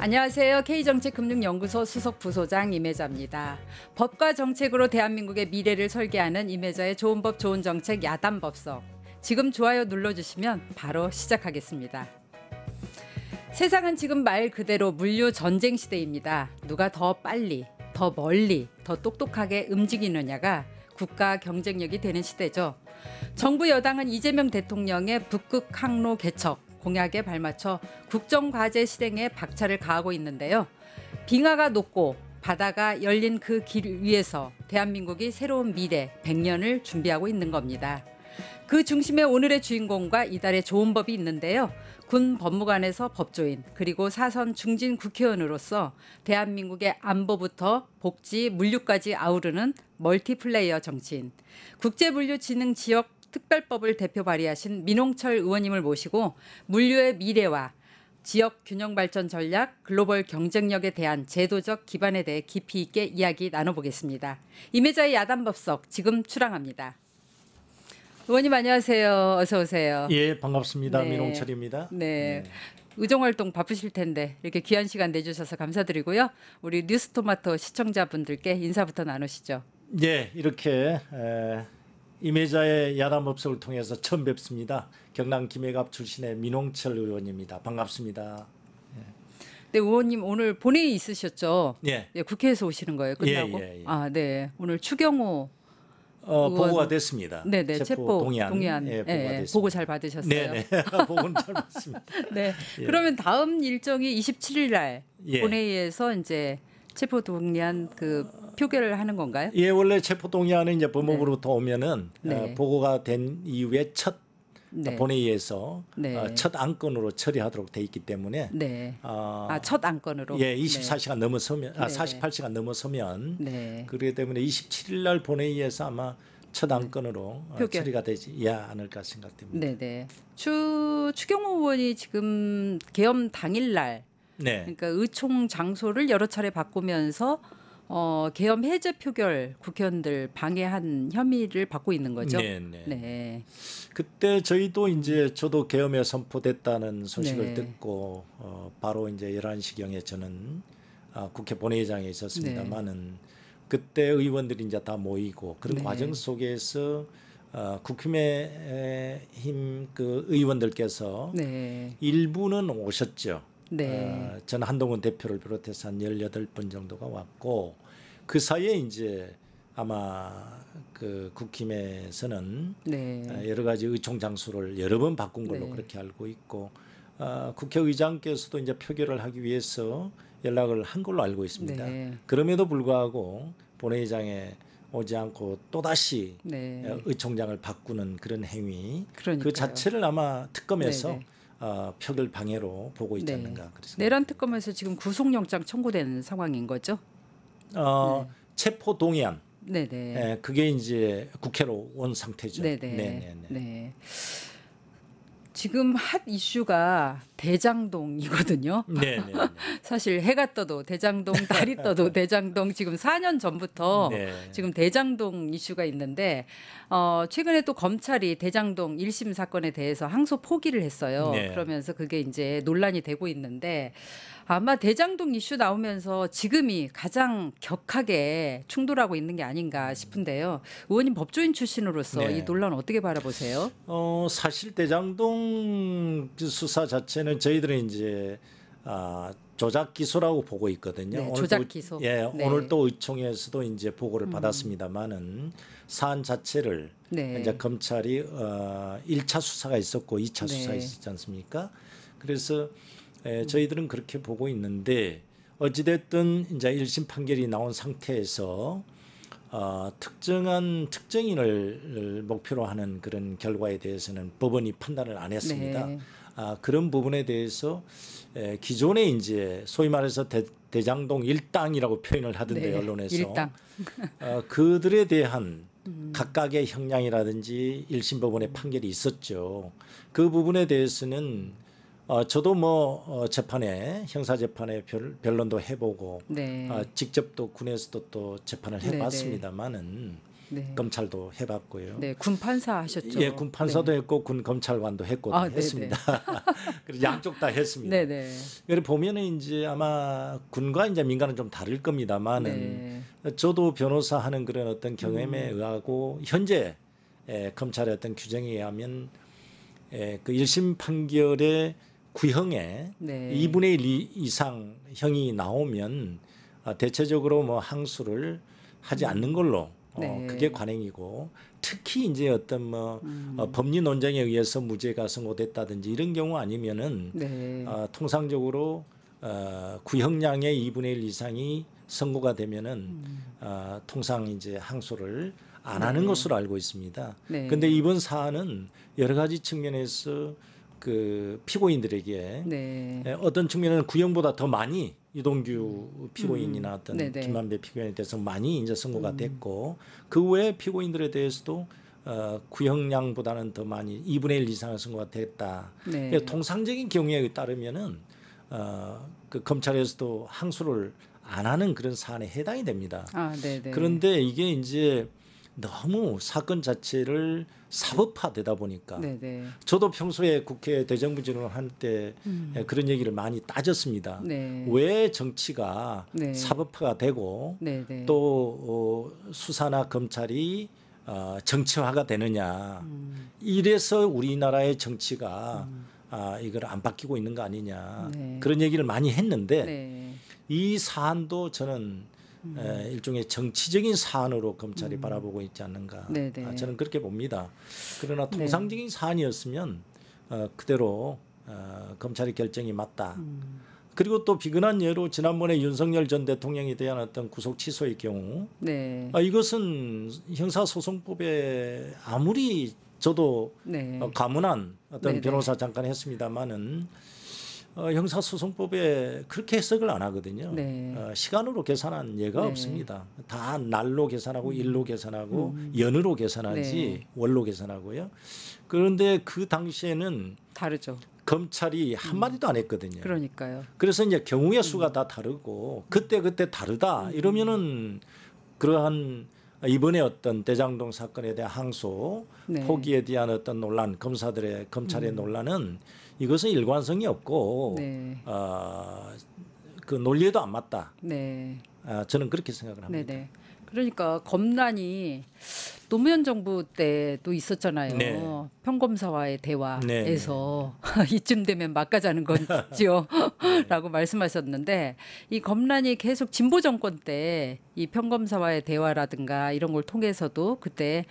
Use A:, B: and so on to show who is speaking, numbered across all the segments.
A: 안녕하세요. K정책금융연구소 수석부소장 임혜자입니다. 법과 정책으로 대한민국의 미래를 설계하는 임혜자의 좋은 법 좋은 정책 야단법석. 지금 좋아요 눌러주시면 바로 시작하겠습니다. 세상은 지금 말 그대로 물류 전쟁 시대입니다. 누가 더 빨리, 더 멀리, 더 똑똑하게 움직이느냐가 국가 경쟁력이 되는 시대죠. 정부 여당은 이재명 대통령의 북극 항로 개척 공약에 발맞춰 국정과제 실행에 박차를 가하고 있는데요. 빙하가 녹고 바다가 열린 그 길 위에서 대한민국이 새로운 미래 100년을 준비하고 있는 겁니다. 그 중심에 오늘의 주인공과 이달의 좋은 법이 있는데요. 군 법무관에서 법조인 그리고 사선 중진 국회의원으로서 대한민국의 안보부터 복지, 물류까지 아우르는 멀티플레이어 정치인, 국제물류진흥지역 특별법을 대표 발의하신 민홍철 의원님을 모시고 물류의 미래와 지역 균형 발전 전략, 글로벌 경쟁력에 대한 제도적 기반에 대해 깊이 있게 이야기 나눠보겠습니다. 임혜자의 야단법석 지금 출항합니다. 의원님 안녕하세요. 어서 오세요.
B: 예, 반갑습니다.
A: 네.
B: 민홍철입니다.
A: 네. 의정활동 바쁘실 텐데 이렇게 귀한 시간 내주셔서 감사드리고요. 우리 뉴스토마토 시청자분들께 인사부터 나누시죠.
B: 예, 이렇게 임혜자의 야단법석을 통해서 처음 뵙습니다. 경남 김해갑 출신의 민홍철 의원입니다. 반갑습니다.
A: 네, 의원님 오늘 본회의 있으셨죠?
B: 예.
A: 예, 국회에서 오시는 거예요. 끝나고.
B: 예.
A: 아, 네. 오늘 추경호
B: 보고가 됐습니다.
A: 네네. 체포 동의안.
B: 예, 보고가 됐습니다.
A: 보고 잘 받으셨어요.
B: 네네. 보고는 잘 받습니다.
A: 네.
B: 예.
A: 그러면 다음 일정이 27일 날
B: 예.
A: 본회의에서 이제 체포 동의안 그 표결을 하는 건가요?
B: 예, 원래 체포 동의안은 이제 법무부로부터 오면은
A: 네.
B: 보고가 된 이후에 첫
A: 네.
B: 본회의에서
A: 네.
B: 첫 안건으로 처리하도록 돼 있기 때문에
A: 네. 첫 안건으로.
B: 예, 24시간 넘어서면
A: 네.
B: 48시간 넘어서면
A: 네.
B: 그렇기 때문에 27일 날 본회의에서 아마 첫 안건으로
A: 표결.
B: 처리가 되지 않을까 생각됩니다.
A: 네네. 추경호 의원이 지금 계엄 당일날
B: 네.
A: 그러니까 의총 장소를 여러 차례 바꾸면서 계엄 해제 표결 국회의원들 방해한 혐의를 받고 있는 거죠.
B: 네.
A: 네.
B: 그때 저희도 이제 저도 계엄에 선포됐다는 소식을
A: 네.
B: 듣고 바로 이제 11시경에 저는 국회 본회의장에 있었습니다만은 그때 의원들이 이제 다 모이고 그런
A: 네.
B: 과정 속에서 국힘의 그 의원들께서
A: 네.
B: 일부는 오셨죠.
A: 네.
B: 저는 한동훈 대표를 비롯해서 한 18분 정도가 왔고 그 사이에 이제 아마 그 국힘에서는
A: 네.
B: 여러 가지 의총 장소를 여러 번 바꾼 걸로
A: 네.
B: 그렇게 알고 있고 국회의장께서도 이제 표결을 하기 위해서 연락을 한 걸로 알고 있습니다.
A: 네.
B: 그럼에도 불구하고 본회의장에 오지 않고 또다시
A: 네.
B: 의총장을 바꾸는 그런 행위
A: 그러니까요.
B: 그 자체를 아마 특검에서
A: 네네.
B: 표결 방해로 보고 있지
A: 네.
B: 않는가 그래서
A: 내란 특검에서 지금 구속영장 청구된 상황인 거죠?
B: 체포 동의안
A: 네네.
B: 그게 이제 국회로 온 상태죠.
A: 네네. 지금 핫 이슈가 대장동이거든요.
B: 네.
A: 사실 해가 떠도 대장동, 달이 떠도 대장동 지금 4년 전부터
B: 네.
A: 지금 대장동 이슈가 있는데 최근에 또 검찰이 대장동 1심 사건에 대해서 항소 포기를 했어요.
B: 네.
A: 그러면서 그게 이제 논란이 되고 있는데 아마 대장동 이슈 나오면서 지금이 가장 격하게 충돌하고 있는 게 아닌가 싶은데요. 의원님 법조인 출신으로서
B: 네.
A: 이 논란 어떻게 바라보세요?
B: 사실 대장동 수사 자체는 저희들은 이제 조작 기소라고 보고 있거든요.
A: 네,
B: 오늘
A: 조작
B: 또,
A: 기소.
B: 예,
A: 네.
B: 오늘 또 의총에서도 이제 보고를 받았습니다만은 사안 자체를
A: 네.
B: 이제 검찰이 1차 수사가 있었고 2차
A: 네.
B: 수사가 있었지 않습니까? 그래서 저희들은 그렇게 보고 있는데 어찌됐든 이제 1심 판결이 나온 상태에서 특정한 특정인을 목표로 하는 그런 결과에 대해서는 법원이 판단을 안 했습니다.
A: 네.
B: 그런 부분에 대해서 기존에 이제 소위 말해서 대장동 일당이라고 표현을 하던데
A: 네,
B: 언론에서
A: 일당.
B: 그들에 대한 각각의 형량이라든지 1심 법원의 판결이 있었죠. 그 부분에 대해서는 저도 뭐 재판에 형사 재판에 변론도 해보고
A: 네.
B: 직접 또 군에서도 또 재판을 해봤습니다만은
A: 네.
B: 검찰도 해봤고요.
A: 네, 군 판사 하셨죠.
B: 예, 군 판사도
A: 네.
B: 했고 군 검찰관도 했고
A: 아,
B: 다 했습니다. 그래서 양쪽 다 했습니다.
A: 네네.
B: 그래 보면은 이제 아마 군과 이제 민간은 좀 다를 겁니다만은 저도 변호사 하는 그런 어떤 경험에 의하고 현재 검찰의 어떤 규정에 의하면 그 1심 판결의 구형에
A: 네.
B: 2분의 1 이상 형이 나오면 대체적으로 뭐 항소를 하지 않는 걸로
A: 네.
B: 그게 관행이고 특히 이제 어떤 뭐 법리 논쟁에 의해서 무죄가 선고됐다든지 이런 경우 아니면은
A: 네.
B: 통상적으로 구형량의 2분의 1 이상이 선고가 되면은 통상 이제 항소를 안 하는 것으로 알고 있습니다. 그런데
A: 네.
B: 이번 사안은 여러 가지 측면에서 그 피고인들에게
A: 네.
B: 어떤 측면에는 구형보다 더 많이 이동규 피고인이나 어떤
A: 네네.
B: 김만배 피고인에 대해서 많이 이제 선고가 됐고 그 외에 피고인들에 대해서도 구형량보다는 더 많이 2분의 1 이상의 선고가 됐다.
A: 네.
B: 그러니까 통상적인 경우에 따르면은 그 검찰에서도 항소를 안 하는 그런 사안에 해당이 됩니다.
A: 아, 네네.
B: 그런데 이게 이제 너무 사건 자체를 사법화되다 보니까
A: 네네.
B: 저도 평소에 국회 대정부 질문을 할 때 그런 얘기를 많이 따졌습니다.
A: 네.
B: 왜 정치가
A: 네.
B: 사법화가 되고
A: 네네.
B: 또 수사나 검찰이 정치화가 되느냐. 이래서 우리나라의 정치가 이걸 안 바뀌고 있는 거 아니냐.
A: 네.
B: 그런 얘기를 많이 했는데
A: 네.
B: 이 사안도 저는 일종의 정치적인 사안으로 검찰이 바라보고 있지 않는가.
A: 네네.
B: 저는 그렇게 봅니다. 그러나 통상적인 사안이었으면 그대로 검찰의 결정이 맞다. 그리고 또 비근한 예로 지난번에 윤석열 전 대통령에 대한 어떤 구속 취소의 경우
A: 네.
B: 이것은 형사소송법에 아무리 저도
A: 네.
B: 가문한 어떤
A: 네네.
B: 변호사 잠깐 했습니다마는 형사소송법에 그렇게 해석을 안 하거든요.
A: 네.
B: 시간으로 계산한 예가
A: 네.
B: 없습니다. 다 날로 계산하고 일로 계산하고 연으로 계산하지
A: 네.
B: 월로 계산하고요. 그런데 그 당시에는
A: 다르죠.
B: 검찰이 한마디도 안 했거든요.
A: 그러니까요.
B: 그래서 이제 경우의 수가 다 다르고 그때 다르다 이러면은 그러한 이번에 어떤 대장동 사건에 대한 항소
A: 네.
B: 포기에 대한 어떤 논란 검사들의 검찰의 논란은 이것은 일관성이 없고
A: 네.
B: 그 논리에도 안 맞다.
A: 네.
B: 저는 그렇게 생각을 합니다.
A: 네네. 그러니까 검란이 노무현 정부 때도 있었잖아요.
B: 네.
A: 평검사와의 대화에서
B: 네.
A: 이쯤 되면 막가자는 거지요. 라고 말씀하셨는데 이 검란이 계속 진보 정권 때 이 평검사와의 대화라든가 이런 걸 통해서도 그때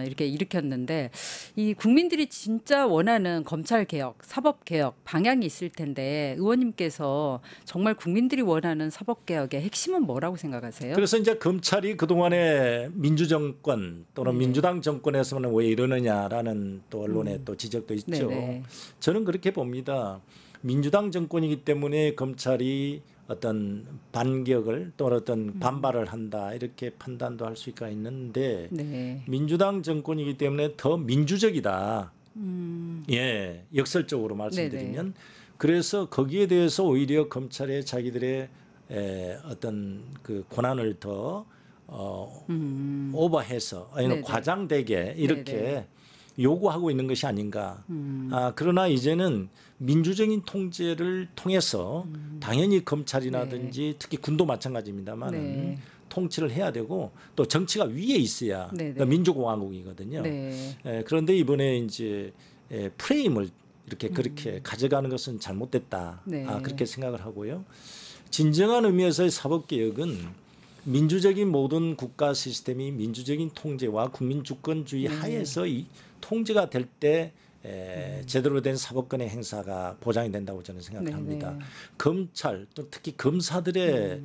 A: 이렇게 일으켰는데 이 국민들이 진짜 원하는 검찰 개혁, 사법 개혁 방향이 있을 텐데 의원님께서 정말 국민들이 원하는 사법 개혁의 핵심은 뭐라고 생각하세요?
B: 그래서 이제 검찰이 그동안에 민주정권 또는 민주당 정권에서는 왜 이러느냐라는 또 언론의 또 지적도 있죠.
A: 네네.
B: 저는 그렇게 봅니다. 민주당 정권이기 때문에 검찰이 어떤 반격을 또는 어떤 반발을 한다 이렇게 판단도 할 수가 있는데
A: 네.
B: 민주당 정권이기 때문에 더 민주적이다. 예, 역설적으로 말씀드리면 그래서 거기에 대해서 오히려 검찰의 자기들의 어떤 그 권한을 더 오버해서 아니면
A: 네네.
B: 과장되게 이렇게
A: 네네.
B: 요구하고 있는 것이 아닌가. 그러나 이제는 민주적인 통제를 통해서 당연히 검찰이라든지 특히 군도 마찬가지입니다만은
A: 네.
B: 통치를 해야 되고 또 정치가 위에 있어야
A: 네네.
B: 그러니까 민주공화국이거든요.
A: 네.
B: 그런데 이번에 이제 프레임을 이렇게 그렇게 가져가는 것은 잘못됐다.
A: 네.
B: 그렇게 생각을 하고요. 진정한 의미에서의 사법개혁은 민주적인 모든 국가 시스템이 민주적인 통제와 국민 주권주의 하에서 이 통제가 될 때 제대로 된 사법권의 행사가 보장이 된다고 저는 생각을 합니다. 검찰 또 특히 검사들의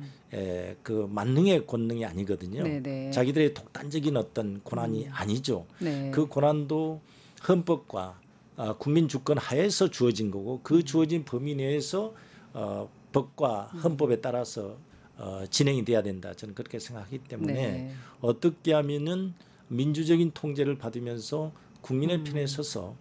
B: 그 만능의 권능이 아니거든요.
A: 네네.
B: 자기들의 독단적인 어떤 권한이 아니죠.
A: 네.
B: 그 권한도 헌법과 국민 주권 하에서 주어진 거고 그 주어진 범위 내에서 법과 헌법에 따라서 진행이 돼야 된다. 저는 그렇게 생각하기 때문에
A: 네.
B: 어떻게 하면은 민주적인 통제를 받으면서 국민의 편에 서서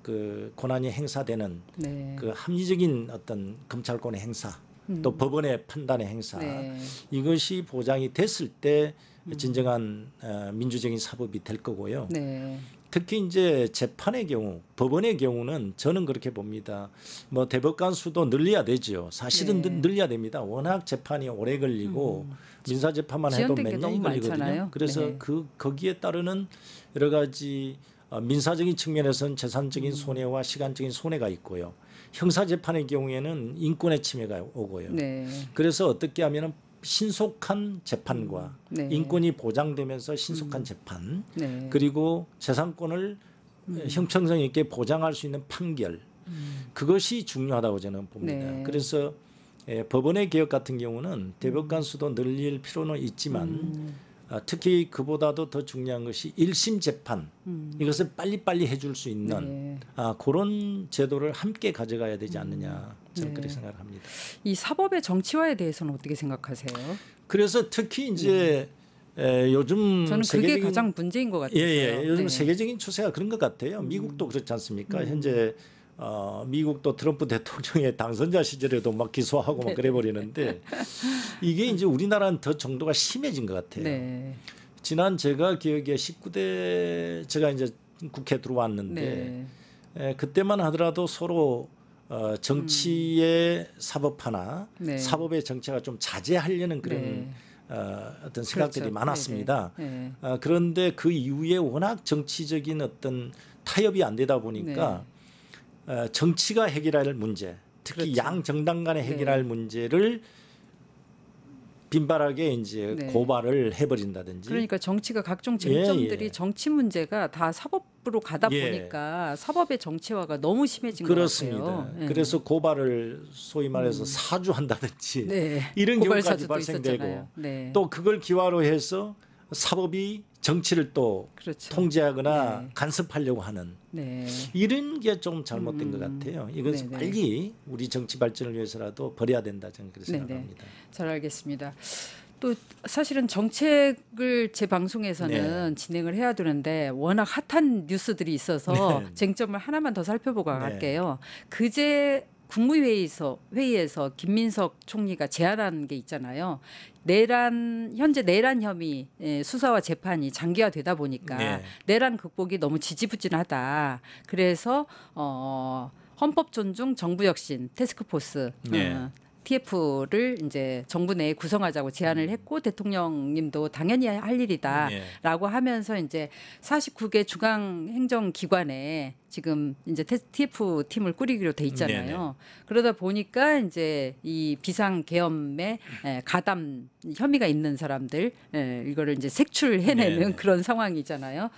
B: 그 권한이 행사되는
A: 네.
B: 그 합리적인 어떤 검찰권의 행사 또 법원의 판단의 행사
A: 네.
B: 이것이 보장이 됐을 때 진정한 민주적인 사법이 될 거고요.
A: 네.
B: 특히 이제 재판의 경우, 법원의 경우는 저는 그렇게 봅니다. 뭐 대법관 수도 늘려야 되죠. 사실은
A: 네.
B: 늘려야 됩니다. 워낙 재판이 오래 걸리고 민사 재판만 해도
A: 지연된 게
B: 몇 년이
A: 너무
B: 걸리거든요.
A: 많잖아요.
B: 그래서
A: 네.
B: 거기에 따르는 여러 가지 민사적인 측면에서는 재산적인 손해와 시간적인 손해가 있고요. 형사 재판의 경우에는 인권의 침해가 오고요.
A: 네.
B: 그래서 어떻게 하면은 신속한 재판과
A: 네.
B: 인권이 보장되면서 신속한 재판
A: 네.
B: 그리고 재산권을 형평성 있게 보장할 수 있는 판결 그것이 중요하다고 저는 봅니다.
A: 네.
B: 그래서 법원의 개혁 같은 경우는 대법관 수도 늘릴 필요는 있지만 특히 그보다도 더 중요한 것이 1심 재판 이것을 빨리빨리 해줄 수 있는
A: 네.
B: 그런 제도를 함께 가져가야 되지 않느냐 저는
A: 네.
B: 그렇게 생각합니다.
A: 이 사법의 정치화에 대해서는 어떻게 생각하세요?
B: 그래서 특히 이제 요즘
A: 저는 그게 가장 문제인 것 같아요.
B: 요즘
A: 네.
B: 세계적인 추세가 그런 것 같아요. 미국도 그렇지 않습니까? 현재 미국도 트럼프 대통령의 당선자 시절에도 막 기소하고 막 그래 버리는데 이게 이제 우리나라는 더 정도가 심해진 것 같아요.
A: 네.
B: 지난 제가 기억에 19대 제가 이제 국회 들어왔는데 그때만 하더라도 서로 정치의 사법화나
A: 네.
B: 사법의 정치가 좀 자제하려는 그런
A: 네.
B: 어떤 생각들이
A: 그렇죠.
B: 많았습니다.
A: 네.
B: 그런데 그 이후에 워낙 정치적인 어떤 타협이 안 되다 보니까 정치가 해결할 문제, 특히
A: 그렇죠.
B: 양 정당 간에 해결할 문제를 빈발하게 이제 고발을 해버린다든지.
A: 그러니까 정치가 각종 쟁점들이
B: 예.
A: 정치 문제가 다 사법으로 가다
B: 예.
A: 보니까 사법의 정치화가 너무 심해진
B: 그렇습니다.
A: 것 같아요. 예.
B: 그래서 고발을 소위 말해서 사주한다든지
A: 네.
B: 이런 경우까지
A: 고발사주도
B: 발생되고
A: 있었잖아요. 네.
B: 또 그걸 기화로 해서 사법이 정치를 또
A: 그렇죠.
B: 통제하거나
A: 네.
B: 간섭하려고 하는
A: 네.
B: 이런 게 좀 잘못된 것 같아요. 이건
A: 네네.
B: 빨리 우리 정치 발전을 위해서라도 버려야 된다 저는 그렇게
A: 네네.
B: 생각합니다.
A: 잘 알겠습니다. 또 사실은 정책을 제 방송에서는 진행을 해야 되는데 워낙 핫한 뉴스들이 있어서 쟁점을 하나만 더 살펴보고 갈게요. 그제 국무회의에서 김민석 총리가 제안한 게 있잖아요. 현재 내란 혐의 수사와 재판이 장기화되다 보니까 내란 극복이 너무 지지부진하다. 그래서 헌법 존중 정부 혁신 태스크포스 TF를 이제 정부 내에 구성하자고 제안을 했고 대통령님도 당연히 할 일이다라고 하면서 이제 49개 중앙 행정 기관에 지금 이제 TF 팀을 꾸리기로 돼 있잖아요. 그러다 보니까 이제 이 비상 계엄에 가담 혐의가 있는 사람들 이거를 이제 색출해내는 그런 상황이잖아요.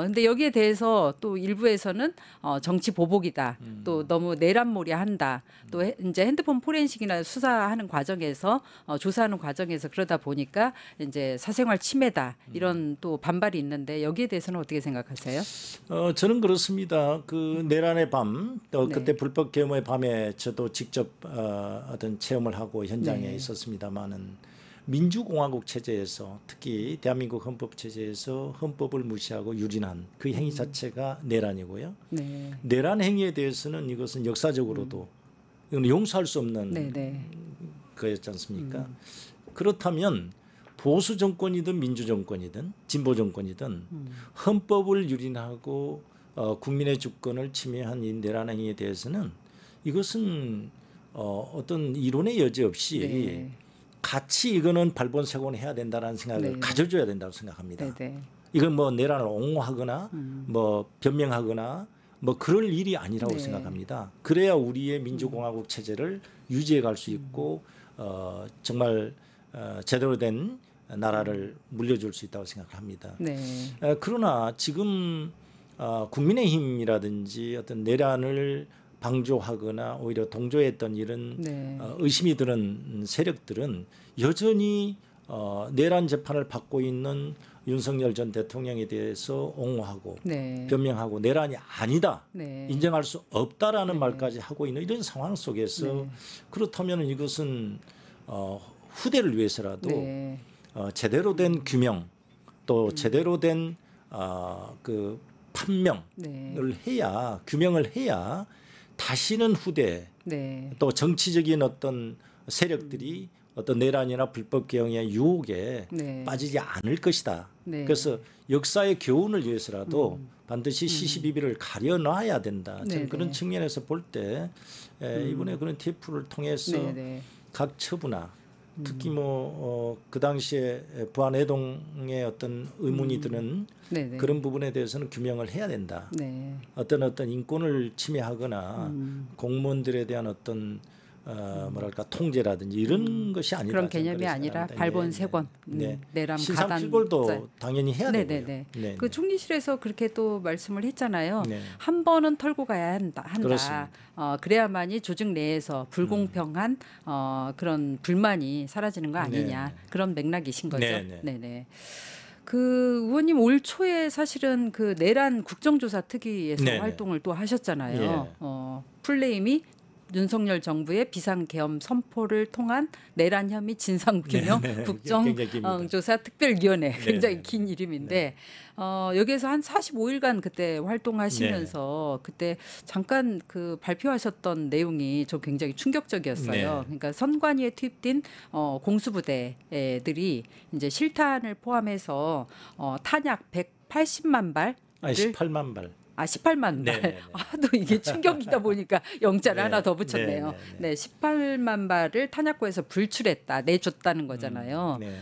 A: 근데 여기에 대해서 또 일부에서는 정치 보복이다. 또 너무 내란몰이한다. 또 이제 핸드폰 포렌식이나 수사하는 과정에서 조사하는 과정에서 그러다 보니까 이제 사생활 침해다. 이런 또 반발이 있는데 여기에 대해서는 어떻게 생각하세요?
B: 저는 그렇습니다. 그 내란의 밤, 그때 불법 계엄의 밤에 저도 직접 어떤 체험을 하고 현장에 있었습니다만은 민주공화국 체제에서 특히 대한민국 헌법 체제에서 헌법을 무시하고 유린한 그 행위 자체가 내란이고요. 내란 행위에 대해서는 이것은 역사적으로도 이건 용서할 수 없는 거였지 않습니까? 그렇다면 보수 정권이든 민주 정권이든 진보 정권이든 헌법을 유린하고 국민의 주권을 침해한 이 내란 행위에 대해서는 이것은 어떤 이론의 여지 없이 같이 이거는 발본색원 해야 된다는 생각을 가져줘야 된다고 생각합니다. 이건 뭐 내란을 옹호하거나 뭐 변명하거나 뭐 그럴 일이 아니라고 생각합니다. 그래야 우리의 민주공화국 체제를 유지해 갈 수 있고 정말 제대로 된 나라를 물려줄 수 있다고 생각합니다. 그러나 지금 국민의힘이라든지 어떤 내란을 방조하거나 오히려 동조했던 이런 의심이 드는 세력들은 여전히 내란 재판을 받고 있는 윤석열 전 대통령에 대해서 옹호하고 변명하고 내란이 아니다 인정할 수 없다라는 말까지 하고 있는 이런 상황 속에서 그렇다면 이것은 후대를 위해서라도 제대로 된 규명 또 제대로 된 그 판명을 해야 규명을 해야 다시는 후대 또 정치적인 어떤 세력들이 어떤 내란이나 불법 개혁의 유혹에
A: 네.
B: 빠지지 않을 것이다.
A: 네.
B: 그래서 역사의 교훈을 위해서라도 반드시 시시비비를 가려놔야 된다.
A: 네,
B: 저는 그런
A: 네.
B: 측면에서 볼 때 이번에 그런 TF를 통해서
A: 네, 네.
B: 각 처부나 특히 그 당시에 부안해동의 어떤 의문이 드는
A: 네, 네.
B: 그런 부분에 대해서는 규명을 해야 된다.
A: 네.
B: 어떤 인권을 침해하거나 공무원들에 대한 어떤 뭐랄까 통제라든지 이런 것이 아니다.
A: 그런 개념이 아니라 발본세권, 내람
B: 신상필벌도
A: 가단
B: 당연히 해야 되고요.
A: 네. 그 총리실에서 그렇게 또 말씀을 했잖아요.
B: 네.
A: 한 번은 털고 가야 한다.
B: 그렇습니다.
A: 그래야만이 조직 내에서 불공평한 그런 불만이 사라지는 거 아니냐.
B: 네.
A: 그런 맥락이신 거죠.
B: 네.
A: 네. 그 의원님 올 초에 사실은 그 내란 국정조사 특위에서
B: 네네.
A: 활동을 또 하셨잖아요.
B: 예.
A: 풀네임이 윤석열 정부의 비상계엄 선포를 통한 내란 혐의 진상규명 국정조사 특별위원회 굉장히 긴 이름인데 여기에서 한 45일간 그때 활동하시면서 그때 잠깐 그 발표하셨던 내용이 저 굉장히 충격적이었어요.
B: 네.
A: 그러니까 선관위에 투입된 공수부대들이 이제 실탄을 포함해서 탄약 180만 발을
B: 18만 발.
A: 18만 발.
B: 네네네.
A: 또 이게 충격이다 보니까 영자를 하나 더 붙였네요.
B: 네네네.
A: 18만 발을 탄약고에서 불출했다, 내줬다는 거잖아요.
B: 네.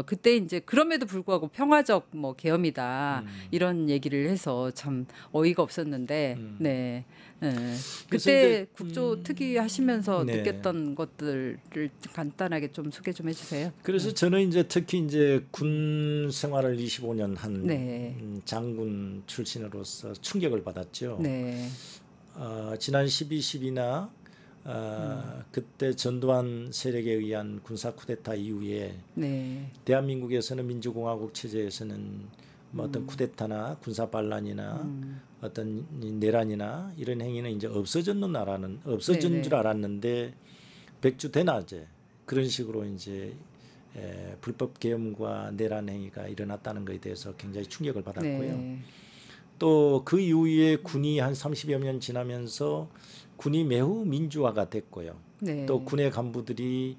A: 그때 이제 그럼에도 불구하고 평화적 뭐 계엄이다 이런 얘기를 해서 참 어이가 없었는데, 네. 그때 국조 특위 하시면서
B: 네.
A: 느꼈던 것들을 간단하게 좀 소개 좀 해주세요.
B: 그래서 저는 이제 특히 이제 군 생활을 25년 한
A: 네.
B: 장군 출신으로서 충격을 받았죠.
A: 네.
B: 지난 12.12나 그때 전두환 세력에 의한 군사 쿠데타 이후에
A: 네.
B: 대한민국에서는 민주공화국 체제에서는 뭐 어떤 쿠데타나 군사 반란이나 어떤 내란이나 이런 행위는 이제 없어진
A: 네네.
B: 줄 알았는데 백주 대낮에 그런 식으로 이제 불법 계엄과 내란 행위가 일어났다는 것에 대해서 굉장히 충격을 받았고요.
A: 네.
B: 또 그 이후에 군이 한 30여 년 지나면서 군이 매우 민주화가 됐고요.
A: 네.
B: 또 군의 간부들이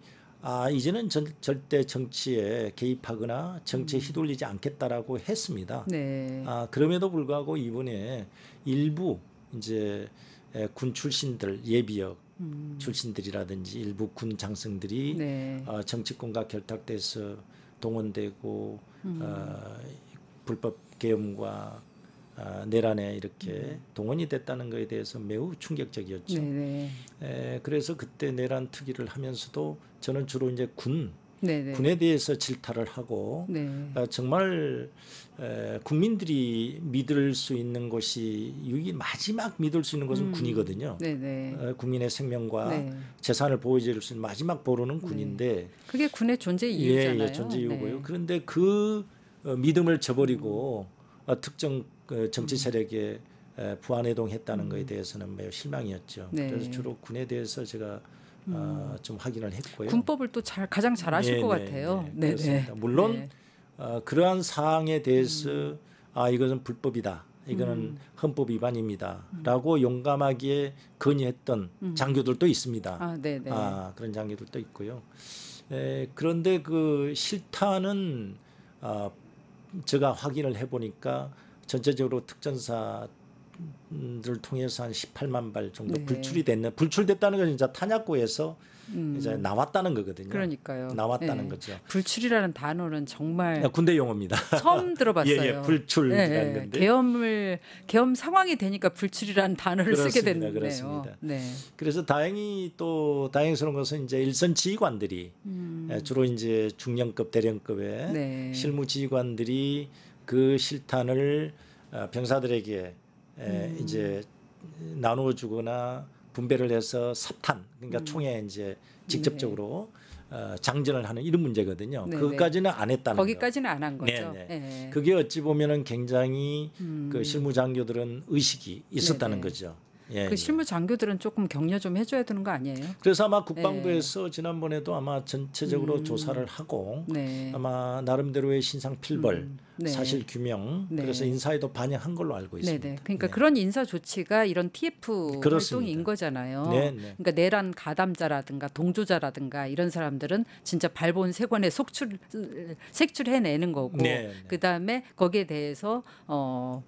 B: 이제는 절대 정치에 개입하거나 정치에 휘둘리지 않겠다라고 했습니다.
A: 네.
B: 그럼에도 불구하고 이번에 일부 이제 군 출신들 예비역 출신들이라든지 일부 군 장성들이
A: 네.
B: 정치권과 결탁돼서 동원되고 불법 계엄과 내란에 이렇게 동원이 됐다는 것에 대해서 매우 충격적이었죠.
A: 네네.
B: 그래서 그때 내란 특위를 하면서도 저는 주로 이제
A: 네네.
B: 군에 대해서 질타를 하고
A: 네.
B: 정말 국민들이 믿을 수 있는 것이 마지막 믿을 수 있는 것은 군이거든요.
A: 네네.
B: 국민의 생명과
A: 네.
B: 재산을 보호해줄 수 있는 마지막 보루는 군인데
A: 그게 군의 존재 이유잖아요.
B: 예, 존재 이유고요.
A: 네.
B: 그런데 그 믿음을 저버리고 특정 정치 세력에 부안해동했다는 것에 대해서는 매우 실망이었죠.
A: 네.
B: 그래서 주로 군에 대해서 제가 좀 확인을 했고요.
A: 군법을 또 가장 잘 아실 것 같아요.
B: 네, 그렇습니다. 물론 그러한 사항에 대해서 이것은 불법이다. 이거는 헌법 위반입니다라고 용감하게 건의했던 장교들도 있습니다.
A: 네네.
B: 그런 장교들도 있고요. 그런데 그 실탄은 제가 확인을 해보니까 전체적으로 특전사를 통해서 한 18만 발 정도
A: 네.
B: 불출됐다는 건 진짜 탄약고에서 이제 나왔다는 거거든요.
A: 그러니까요.
B: 나왔다는 거죠.
A: 불출이라는 단어는 정말
B: 군대 용어입니다.
A: 처음 들어봤어요.
B: 예, 불출이라는 건데.
A: 계엄 상황이 되니까 불출이라는 단어를 쓰게 됐네요.
B: 그렇습니다.
A: 네.
B: 그래서 다행스러운 것은 이제 일선 지휘관들이 주로 이제 중령급 대령급의
A: 네.
B: 실무 지휘관들이 그 실탄을 병사들에게 이제 나누어 주거나 분배를 해서 삽탄 그러니까 총에 이제 직접적으로 장전을 하는 이런 문제거든요.
A: 네네.
B: 그것까지는 안 했다는
A: 거기까지는 안 한 거죠.
B: 네네.
A: 네.
B: 그게 어찌 보면은 굉장히 그 실무 장교들은 의식이 있었다는
A: 네네.
B: 거죠. 예,
A: 그 실무 장교들은 조금 격려 좀 해줘야 되는 거 아니에요?
B: 그래서 아마 국방부에서 지난번에도 아마 전체적으로 조사를 하고
A: 네.
B: 아마 나름대로의 신상 필벌
A: 네.
B: 사실 규명
A: 네.
B: 그래서 인사에도 반영한 걸로 알고 있습니다.
A: 네네. 그러니까
B: 네.
A: 그런 인사 조치가 이런 TF
B: 그렇습니다.
A: 활동인 거잖아요.
B: 네, 네.
A: 그러니까 내란 가담자라든가 동조자라든가 이런 사람들은 진짜 발본 세권에 색출해내는 거고
B: 네, 네.
A: 그다음에 거기에 대해서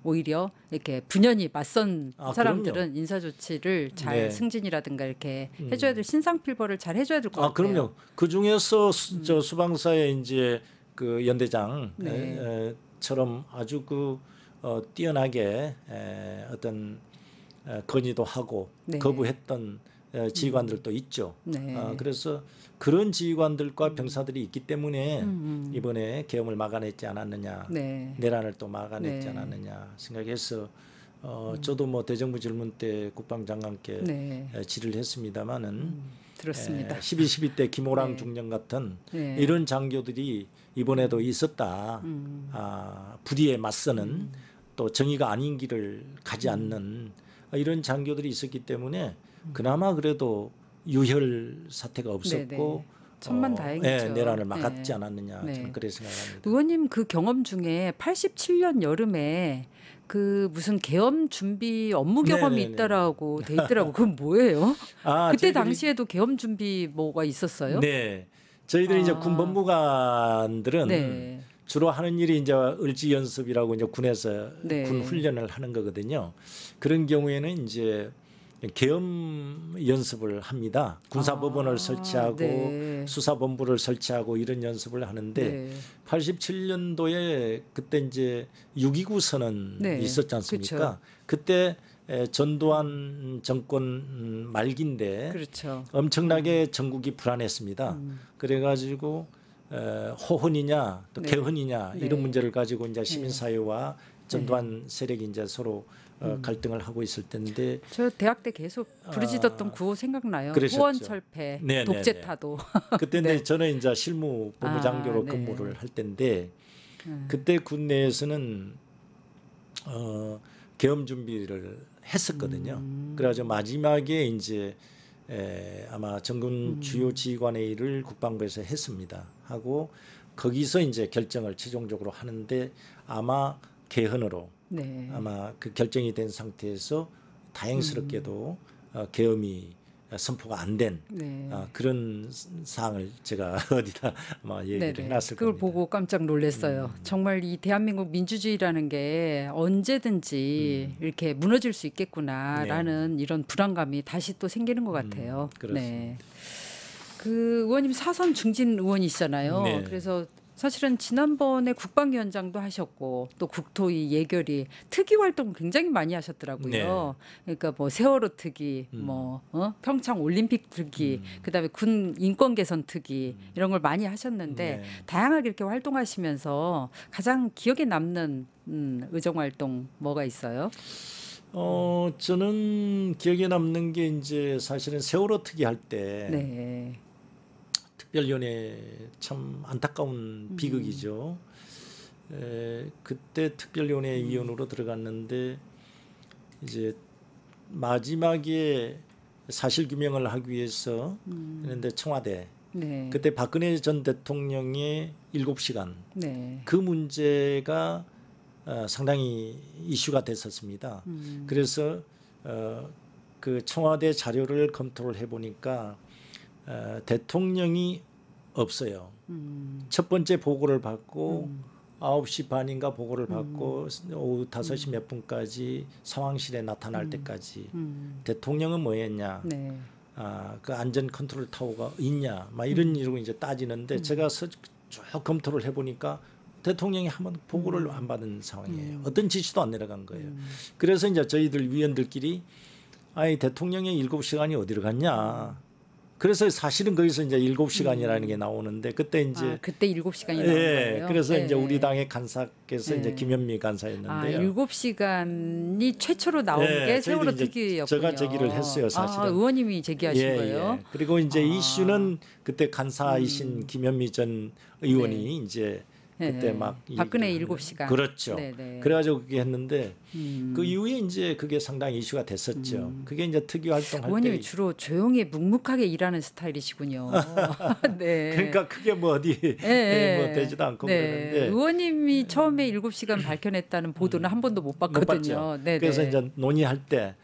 A: 오히려 이렇게 분연히 맞선 사람들은
B: 그럼요.
A: 인사 조치를 잘
B: 네.
A: 승진이라든가 이렇게 해줘야 될 신상필벌을 잘 해줘야 될 것 같아요.
B: 그럼요. 그 중에서 저 수방사의 이제 그 연대장
A: 네.
B: 처럼 아주 뛰어나게 어떤 건의도 하고
A: 네.
B: 거부했던 지휘관들도 있죠.
A: 네.
B: 그래서 그런 지휘관들과 병사들이 있기 때문에 이번에 계엄을 막아냈지 않았느냐,
A: 네.
B: 내란을 또 막아냈지
A: 네.
B: 않았느냐 생각해서 저도 뭐 대정부 질문 때 국방장관께
A: 네.
B: 질의를 했습니다마는
A: 들었습니다.
B: 12.12 때 김호랑
A: 네.
B: 중령 같은
A: 네.
B: 이런 장교들이 이번에도 있었다. 부디에 맞서는 또 정의가 아닌 길을 가지 않는 이런 장교들이 있었기 때문에 그나마 그래도 유혈 사태가 없었고
A: 네네. 천만다행이죠.
B: 내란을 막았지
A: 네.
B: 않았느냐
A: 네.
B: 저는 그렇게 생각합니다.
A: 의원님 그 경험 중에 87년 여름에 그 무슨 계엄 준비 업무 경험이
B: 네네네.
A: 있다라고 돼 있더라고. 그건 뭐예요? 그때
B: 저희들이-
A: 당시에도 계엄 준비 뭐가 있었어요?
B: 네, 저희들이 이제
A: 아.
B: 군 법무관들은
A: 네.
B: 주로 하는 일이 이제 을지 연습이라고 이제 군에서
A: 네.
B: 군 훈련을 하는 거거든요. 그런 경우에는 이제 계엄 연습을 합니다. 군사법원을 설치하고
A: 네.
B: 수사본부를 설치하고 이런 연습을 하는데
A: 네.
B: 87년도에 그때 이제 6.29 선언이
A: 네.
B: 있었지 않습니까?
A: 그쵸.
B: 그때 전두환 정권 말기인데
A: 그렇죠.
B: 엄청나게 전국이 불안했습니다. 그래가지고 호헌이냐 또
A: 네.
B: 개헌이냐
A: 네.
B: 이런 문제를 가지고 이제 시민사회와 전두환 세력이 이제 서로 갈등을 하고 있을 텐데
A: 저 대학 때 계속 부르짖었던 구호 생각나요.
B: 그러셨죠.
A: 후원철폐,
B: 네네네.
A: 독재타도.
B: 그때
A: 네.
B: 저는 이제 실무 본부장교로
A: 네.
B: 근무를 할 때인데 그때 군 내에서는 계엄 준비를 했었거든요. 그래가지고 마지막에 이제 아마 전군 주요 지휘관회의를 국방부에서 했습니다. 하고 거기서 이제 결정을 최종적으로 하는데 아마 개헌으로
A: 네.
B: 아마 그 결정이 된 상태에서 다행스럽게도 계엄이 선포가 안 된
A: 네.
B: 그런 사항을 제가 어디다 아마 얘기를
A: 네네.
B: 해놨을
A: 그걸
B: 겁니다.
A: 보고 깜짝 놀랐어요. 정말 이 대한민국 민주주의라는 게 언제든지 이렇게 무너질 수 있겠구나라는 이런 불안감이 다시 또 생기는 것 같아요.
B: 그렇습니다.
A: 그 의원님 사선 중진 의원이시잖아요.
B: 네.
A: 그래서 사실은 지난번에 국방위원장도 하셨고 또 국토위 예결위 특위 활동 굉장히 많이 하셨더라고요.
B: 네.
A: 그러니까 뭐 세월호 특위, 평창 올림픽 특위, 그다음에 군 인권 개선 특위 이런 걸 많이 하셨는데
B: 네.
A: 다양하게 이렇게 활동하시면서 가장 기억에 남는 의정 활동 뭐가 있어요?
B: 저는 기억에 남는 게 이제 사실은 세월호 특위 할 때
A: 네.
B: 특별위원회 참 안타까운 비극이죠. 그때 특별위원회 위원으로 들어갔는데 이제 마지막에 사실 규명을 하기 위해서 했는데 청와대
A: 네.
B: 그때 박근혜 전 대통령의 7시간
A: 네.
B: 그 문제가 상당히 이슈가 됐었습니다. 그래서 그 청와대 자료를 검토를 해보니까 대통령이 없어요. 첫 번째 보고를 받고 9시 반인가 보고를 받고 오후 5시 몇 분까지 상황실에 나타날 때까지 대통령은 뭐 했냐.
A: 네.
B: 그 안전 컨트롤 타워가 있냐. 막 이런 이러고 이제 따지는데 제가 쭉 검토를 해보니까 대통령이 한번 보고를 안 받은 상황이에요. 어떤 지시도 안 내려간 거예요. 그래서 이제 저희들 위원들끼리 아니 대통령의 7시간이 어디로 갔냐. 그래서 사실은 거기서 이제 7시간이라는 게 나오는데 그때 이제
A: 그때 7시간이 나온 거예요.
B: 그래서
A: 네.
B: 이제 우리 당의 간사께서 이제 김현미 간사였는데요.
A: 7시간이 최초로 나온 게 세월호
B: 저희들이 이제
A: 특위였군요.
B: 제가 제기를 했어요, 사실은.
A: 의원님이 제기하신 거예요.
B: 그리고 이제 이슈는 그때 간사이신 김현미 전 의원이 이제 그때 막
A: 박근혜
B: 얘기를
A: 7시간.
B: 그렇죠.
A: 네네.
B: 그래가지고 그게 했는데 그 이후에 이제 그게 상당히 이슈가 됐었죠. 그게 이제 특위 활동할
A: 의원님이
B: 때
A: 주로 조용히 묵묵하게 일하는 스타일이시군요. 네.
B: 그러니까 그게 뭐 어디
A: 네.
B: 뭐 되지도 않고
A: 네.
B: 그러는데
A: 의원님이 처음에 7시간 밝혀냈다는 보도는 한 번도 못 봤거든요.
B: 못 봤죠.
A: 네네.
B: 그래서 이제 논의할 때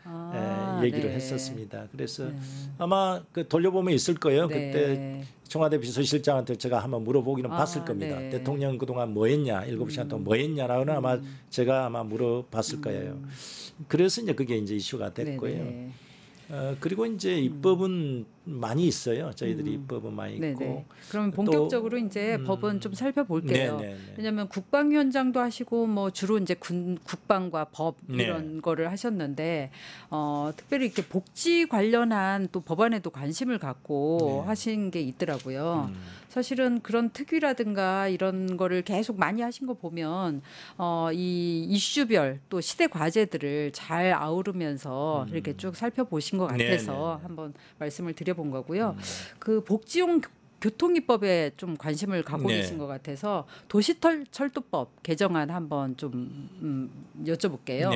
B: 얘기를
A: 네.
B: 했었습니다. 그래서 아마 그 돌려보면 있을 거예요.
A: 네.
B: 그때 청와대 비서실장한테 제가 한번 물어보기는 봤을 겁니다.
A: 네.
B: 대통령 그동안 뭐 했냐, 7시간 동안 뭐 했냐라고는 아마 제가 아마 물어봤을 거예요. 그래서 이제 그게 이제 이슈가 됐고요.
A: 네네.
B: 그리고 이제 입법은 많이 있어요. 저희들이 입법은 많이 있고.
A: 네네. 그럼 본격적으로 이제 법은 좀 살펴볼게요. 왜냐하면 국방위원장도 하시고 뭐 주로 이제 국방과 법 이런 거를 하셨는데 특별히 이렇게 복지 관련한 또 법안에도 관심을 갖고 하신 게 있더라고요. 사실은 그런 특위라든가 이런 거를 계속 많이 하신 거 보면 이 이슈별 또 시대 과제들을 잘 아우르면서 이렇게 쭉 살펴보신 것 같아서 한번 말씀을 드려본 거고요. 그 복지용 교통입법에 좀 관심을 갖고 계신 것 같아서 도시철도법 개정안 한번 좀 여쭤볼게요.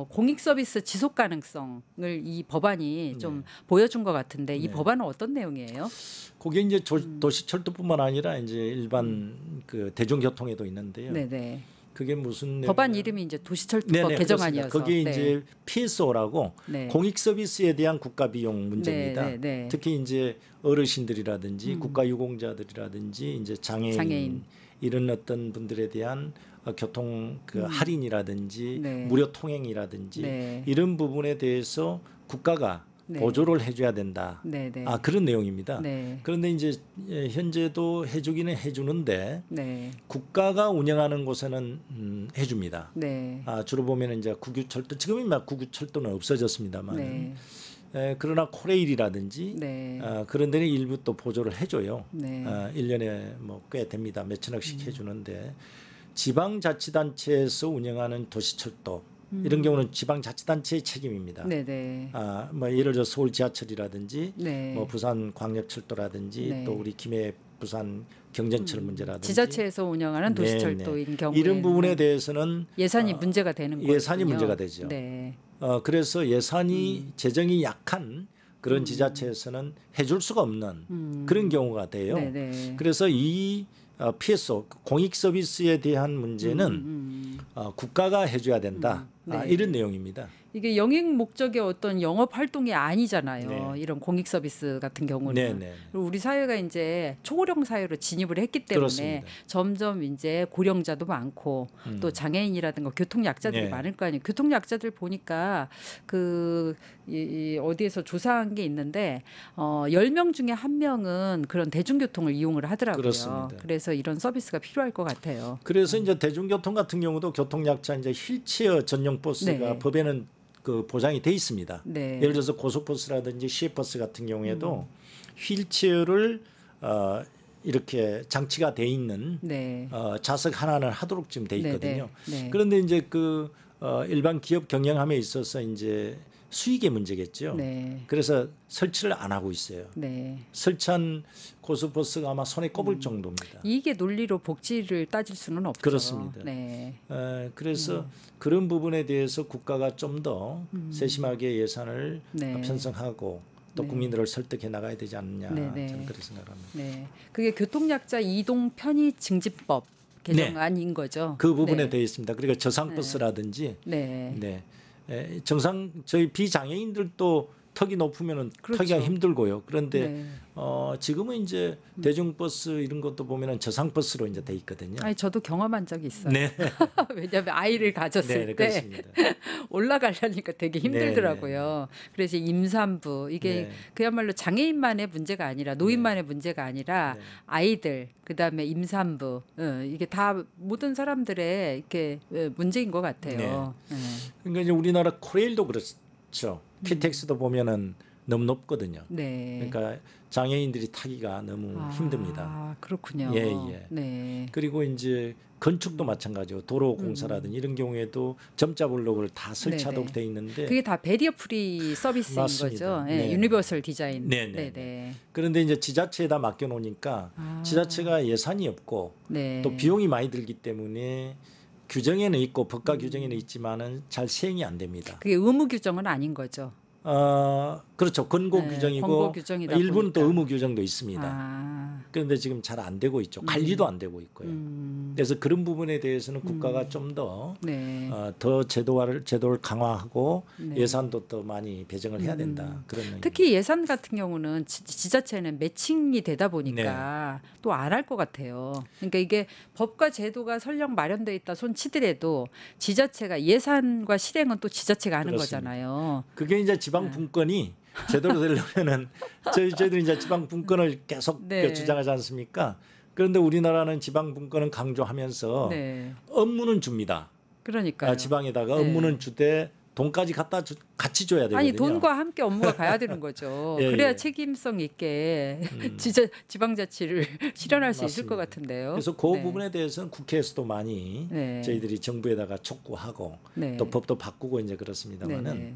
A: 공익서비스 지속 가능성을 이 법안이 좀 보여준 것 같은데 이 법안은 어떤 내용이에요?
B: 그게 이제 도시철도뿐만 아니라 이제 일반 그 대중교통에도 있는데요.
A: 네네.
B: 그게 무슨
A: 법안 이름이 이제 도시철도법 개정안이어서
B: 거기에 이제 PSO라고 공익 서비스에 대한 국가 비용 문제입니다. 특히 이제 어르신들이라든지 국가유공자들이라든지 이제 장애인 이런 어떤 분들에 대한 교통 그 할인이라든지 무료 통행이라든지 이런 부분에 대해서 국가가 보조를 해줘야 된다. 그런 내용입니다. 그런데 이제 현재도 해주기는 해주는데 국가가 운영하는 곳에는 해줍니다. 주로 보면 이제 국유철도 지금은 막 국유철도는 없어졌습니다만. 그러나 코레일이라든지 그런 데는 일부 또 보조를 해줘요. 1년에 뭐 꽤 됩니다. 몇천억씩 해주는데 지방자치단체에서 운영하는 도시철도 이런 경우는 지방자치단체의 책임입니다. 뭐 예를 들어 서울 지하철이라든지 뭐 부산 광역철도라든지 또 우리 김해 부산 경전철 문제라든지
A: 지자체에서 운영하는 도시철도인 경우에
B: 이런 부분에 대해서는
A: 예산이 문제가 되는 거죠.
B: 예산이 문제가 되죠. 그래서 예산이 재정이 약한 그런 지자체에서는 해줄 수가 없는 그런 경우가 돼요. 그래서 이 PSO 공익 서비스에 대한 문제는 국가가 해줘야 된다. 이런 내용입니다.
A: 이게 영익 목적의 어떤 영업 활동이 아니잖아요. 이런 공익 서비스 같은 경우는. 그리고 우리 사회가 이제 초고령 사회로 진입을 했기 때문에
B: 그렇습니다.
A: 점점 이제 고령자도 많고 또 장애인이라든가 교통 약자들이 많을 거 아니에요. 교통 약자들 보니까 이 어디에서 조사한 게 있는데 10명 중에 1명은 그런 대중교통을 이용을 하더라고요.
B: 그렇습니다.
A: 그래서 이런 서비스가 필요할 것 같아요.
B: 그래서 이제 대중교통 같은 경우도 교통 약자 이제 휠체어 전용 버스가 법에는 그 보장이 돼 있습니다. 예를 들어서 고속버스라든지 시외버스 같은 경우에도 휠체어를 이렇게 장치가 돼 있는 좌석 하나는 하도록 지금 돼 있거든요. 그런데 이제 그 일반 기업 경영함에 있어서 이제 수익의 문제겠죠. 그래서 설치를 안 하고 있어요. 설치한 고속버스가 아마 손에 꼽을 정도입니다.
A: 이게 논리로 복지를 따질 수는 없죠.
B: 그렇습니다. 그래서 그런 부분에 대해서 국가가 좀 더 세심하게 예산을 편성하고 또 국민들을 설득해 나가야 되지 않느냐 저는 그렇게 생각합니다.
A: 그게 교통약자 이동 편의 증진법 개정안인 거죠.
B: 그 부분에 되어 있습니다. 그러니까 저상버스라든지 정상 저희 비장애인들도 턱이 높으면은 타기가 힘들고요. 그런데 지금은 이제 대중버스 이런 것도 보면은 저상버스로 이제 돼 있거든요.
A: 아니 저도 경험한 적이 있어요. 왜냐하면 아이를 가졌을 때 올라가려니까 되게 힘들더라고요. 그래서 임산부 이게 그야말로 장애인만의 문제가 아니라 노인만의 문제가 아니라 아이들 그다음에 임산부 이게 다 모든 사람들의 이렇게 문제인 것 같아요.
B: 그러니까 이제 우리나라 코레일도 그렇죠. KTX도 보면은 너무 높거든요. 그러니까 장애인들이 타기가 너무 힘듭니다.
A: 아, 그렇군요.
B: 예, 예.
A: 네.
B: 그리고 이제 건축도 마찬가지고 도로 공사라든지 이런 경우에도 점자 블록을 다 설치하도록
A: 네네.
B: 돼 있는데
A: 그게 다 배리어 프리 서비스인
B: 맞습니다.
A: 거죠. 예,
B: 네.
A: 유니버설 디자인.
B: 네, 네.
A: 네.
B: 그런데 이제 지자체에다 맡겨 놓으니까 지자체가 예산이 없고
A: 네.
B: 또 비용이 많이 들기 때문에 규정에는 있고 법과 규정에는 있지만은 잘 시행이 안 됩니다.
A: 그게 의무 규정은 아닌 거죠.
B: 그렇죠. 권고
A: 네,
B: 규정이고
A: 권고 규정이다
B: 일부는 또
A: 보니까.
B: 의무 규정도 있습니다.
A: 아,
B: 그런데 지금 잘 안 되고 있죠. 관리도 안 되고 있고요. 그래서 그런 부분에 대해서는 국가가 좀 더
A: 네.
B: 더 제도를 강화하고
A: 네.
B: 예산도 더 많이 배정을 해야 된다. 그런 의미.
A: 특히 예산 같은 경우는 지자체는 매칭이 되다 보니까 또 안 할 것 같아요. 그러니까 이게 법과 제도가 설령 마련돼 있다 손치더라도 지자체가 예산과 실행은 또 지자체가 하는
B: 그렇습니다.
A: 거잖아요.
B: 그게 이제 지방 분권이 제대로 되려면은 저희들이 이제 지방 분권을 계속
A: 네.
B: 주장하지 않습니까? 그런데 우리나라는 지방 분권을 강조하면서
A: 네.
B: 업무는 줍니다.
A: 그러니까요.
B: 지방에다가
A: 네.
B: 업무는 주되 돈까지 같이 줘야 되거든요.
A: 아니 돈과 함께 업무가 가야 되는 거죠.
B: 예,
A: 그래야
B: 예.
A: 책임성 있게 지방자치를 실현할 수 있을 것 같은데요.
B: 그래서 그
A: 네.
B: 부분에 대해서는 국회에서도 많이
A: 네.
B: 저희들이 정부에다가 촉구하고
A: 네.
B: 또 법도 바꾸고 이제 그렇습니다만은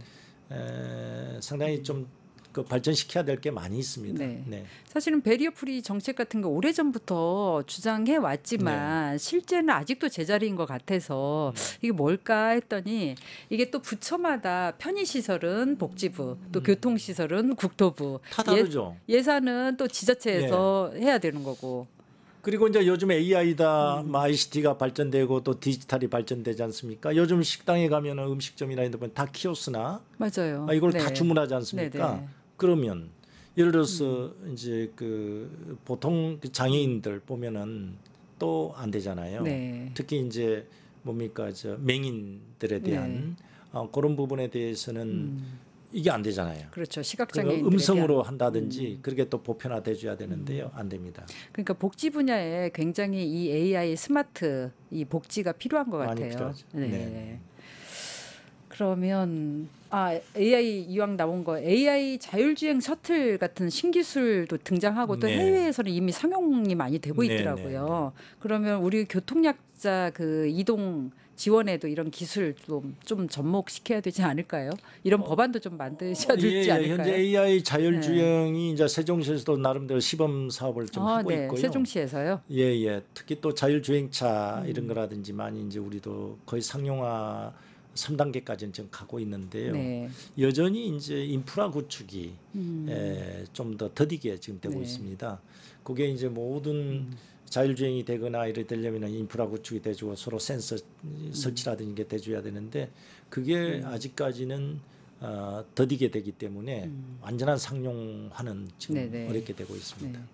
B: 상당히 좀 그 발전시켜야 될 게 많이 있습니다.
A: 네.
B: 네.
A: 사실은 배리어 프리 정책 같은 거 오래전부터 주장해 왔지만 실제는 아직도 제자리인 것 같아서 이게 뭘까 했더니 이게 또 부처마다 편의시설은 복지부 또 교통시설은 국토부
B: 다 다르죠.
A: 예산은 또 지자체에서 해야 되는 거고
B: 그리고 이제 요즘 AI다, ICT가 발전되고 또 디지털이 발전되지 않습니까? 요즘 식당에 가면은 음식점이나 이런 데다 키오스나
A: 맞아요.
B: 이걸
A: 네.
B: 다 주문하지 않습니까?
A: 네네.
B: 그러면 예를 들어서 이제 그 보통 그 장애인들 보면은 또 안 되잖아요.
A: 네.
B: 특히 이제 뭡니까 저 맹인들에 대한 그런 부분에 대해서는 이게 안 되잖아요.
A: 그렇죠.
B: 그러니까
A: 시각장애인들에
B: 음성으로
A: 대한.
B: 한다든지 그렇게 또 보편화돼 줘야 되는데요. 안 됩니다.
A: 그러니까 복지 분야에 굉장히 이 AI 스마트 이 복지가 필요한 것
B: 많이
A: 같아요.
B: 필요하죠.
A: 네.
B: 네.
A: 그러면 AI 이왕 나온 거 AI 자율주행 셔틀 같은 신기술도 등장하고 또
B: 네.
A: 해외에서는 이미 상용이 많이 되고
B: 네,
A: 있더라고요. 그러면 우리 교통약자 그 이동 지원에도 이런 기술 좀 접목시켜야 되지 않을까요? 이런 법안도 좀 만드셔야 되지 않을까요?
B: 현재 AI 자율주행이 이제 세종시에서도 나름대로 시범 사업을 좀 하고
A: 네.
B: 있고요.
A: 세종시에서요.
B: 예. 특히 또 자율주행차 이런 거라든지 많이 이제 우리도 거의 상용화 3단계까지는 지금 가고 있는데요.
A: 네.
B: 여전히 이제 인프라 구축이 좀 더 더디게 지금 되고
A: 네.
B: 있습니다. 그게 이제 모든 자율주행이 되거나 이래 되려면 인프라 구축이 돼주고 서로 센서 설치라든지 이게 돼줘야 되는데 그게 아직까지는 더디게 되기 때문에 완전한 상용화는 지금
A: 네네.
B: 어렵게 되고 있습니다.
A: 네.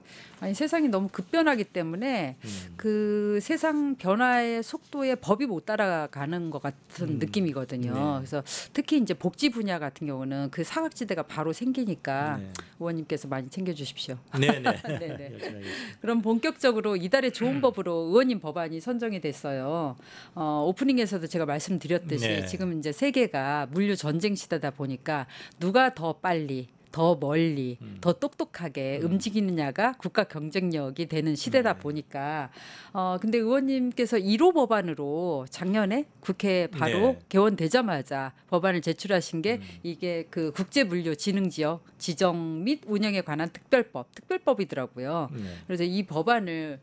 A: 아니 세상이 너무 급변하기 때문에 그 세상 변화의 속도에 법이 못 따라가는 것 같은 느낌이거든요.
B: 네.
A: 그래서 특히 이제 복지 분야 같은 경우는 그 사각지대가 바로 생기니까
B: 네.
A: 의원님께서 많이 챙겨주십시오.
B: 네네.
A: 네네.
B: 열심히 하겠습니다.
A: 그럼 본격적으로 이달의 좋은 법으로 의원님 법안이 선정이 됐어요. 오프닝에서도 제가 말씀드렸듯이
B: 네.
A: 지금 이제 세계가 물류 전쟁 시대다 보니까 누가 더 빨리 더 멀리 더 똑똑하게 움직이느냐가 국가 경쟁력이 되는 시대다 보니까 근데 의원님께서 1호 법안으로 작년에 국회 바로
B: 네.
A: 개원되자마자 법안을 제출하신 게 이게 그 국제물류진흥지역 지정 및 운영에 관한 특별법이더라고요.
B: 네.
A: 그래서 이 법안을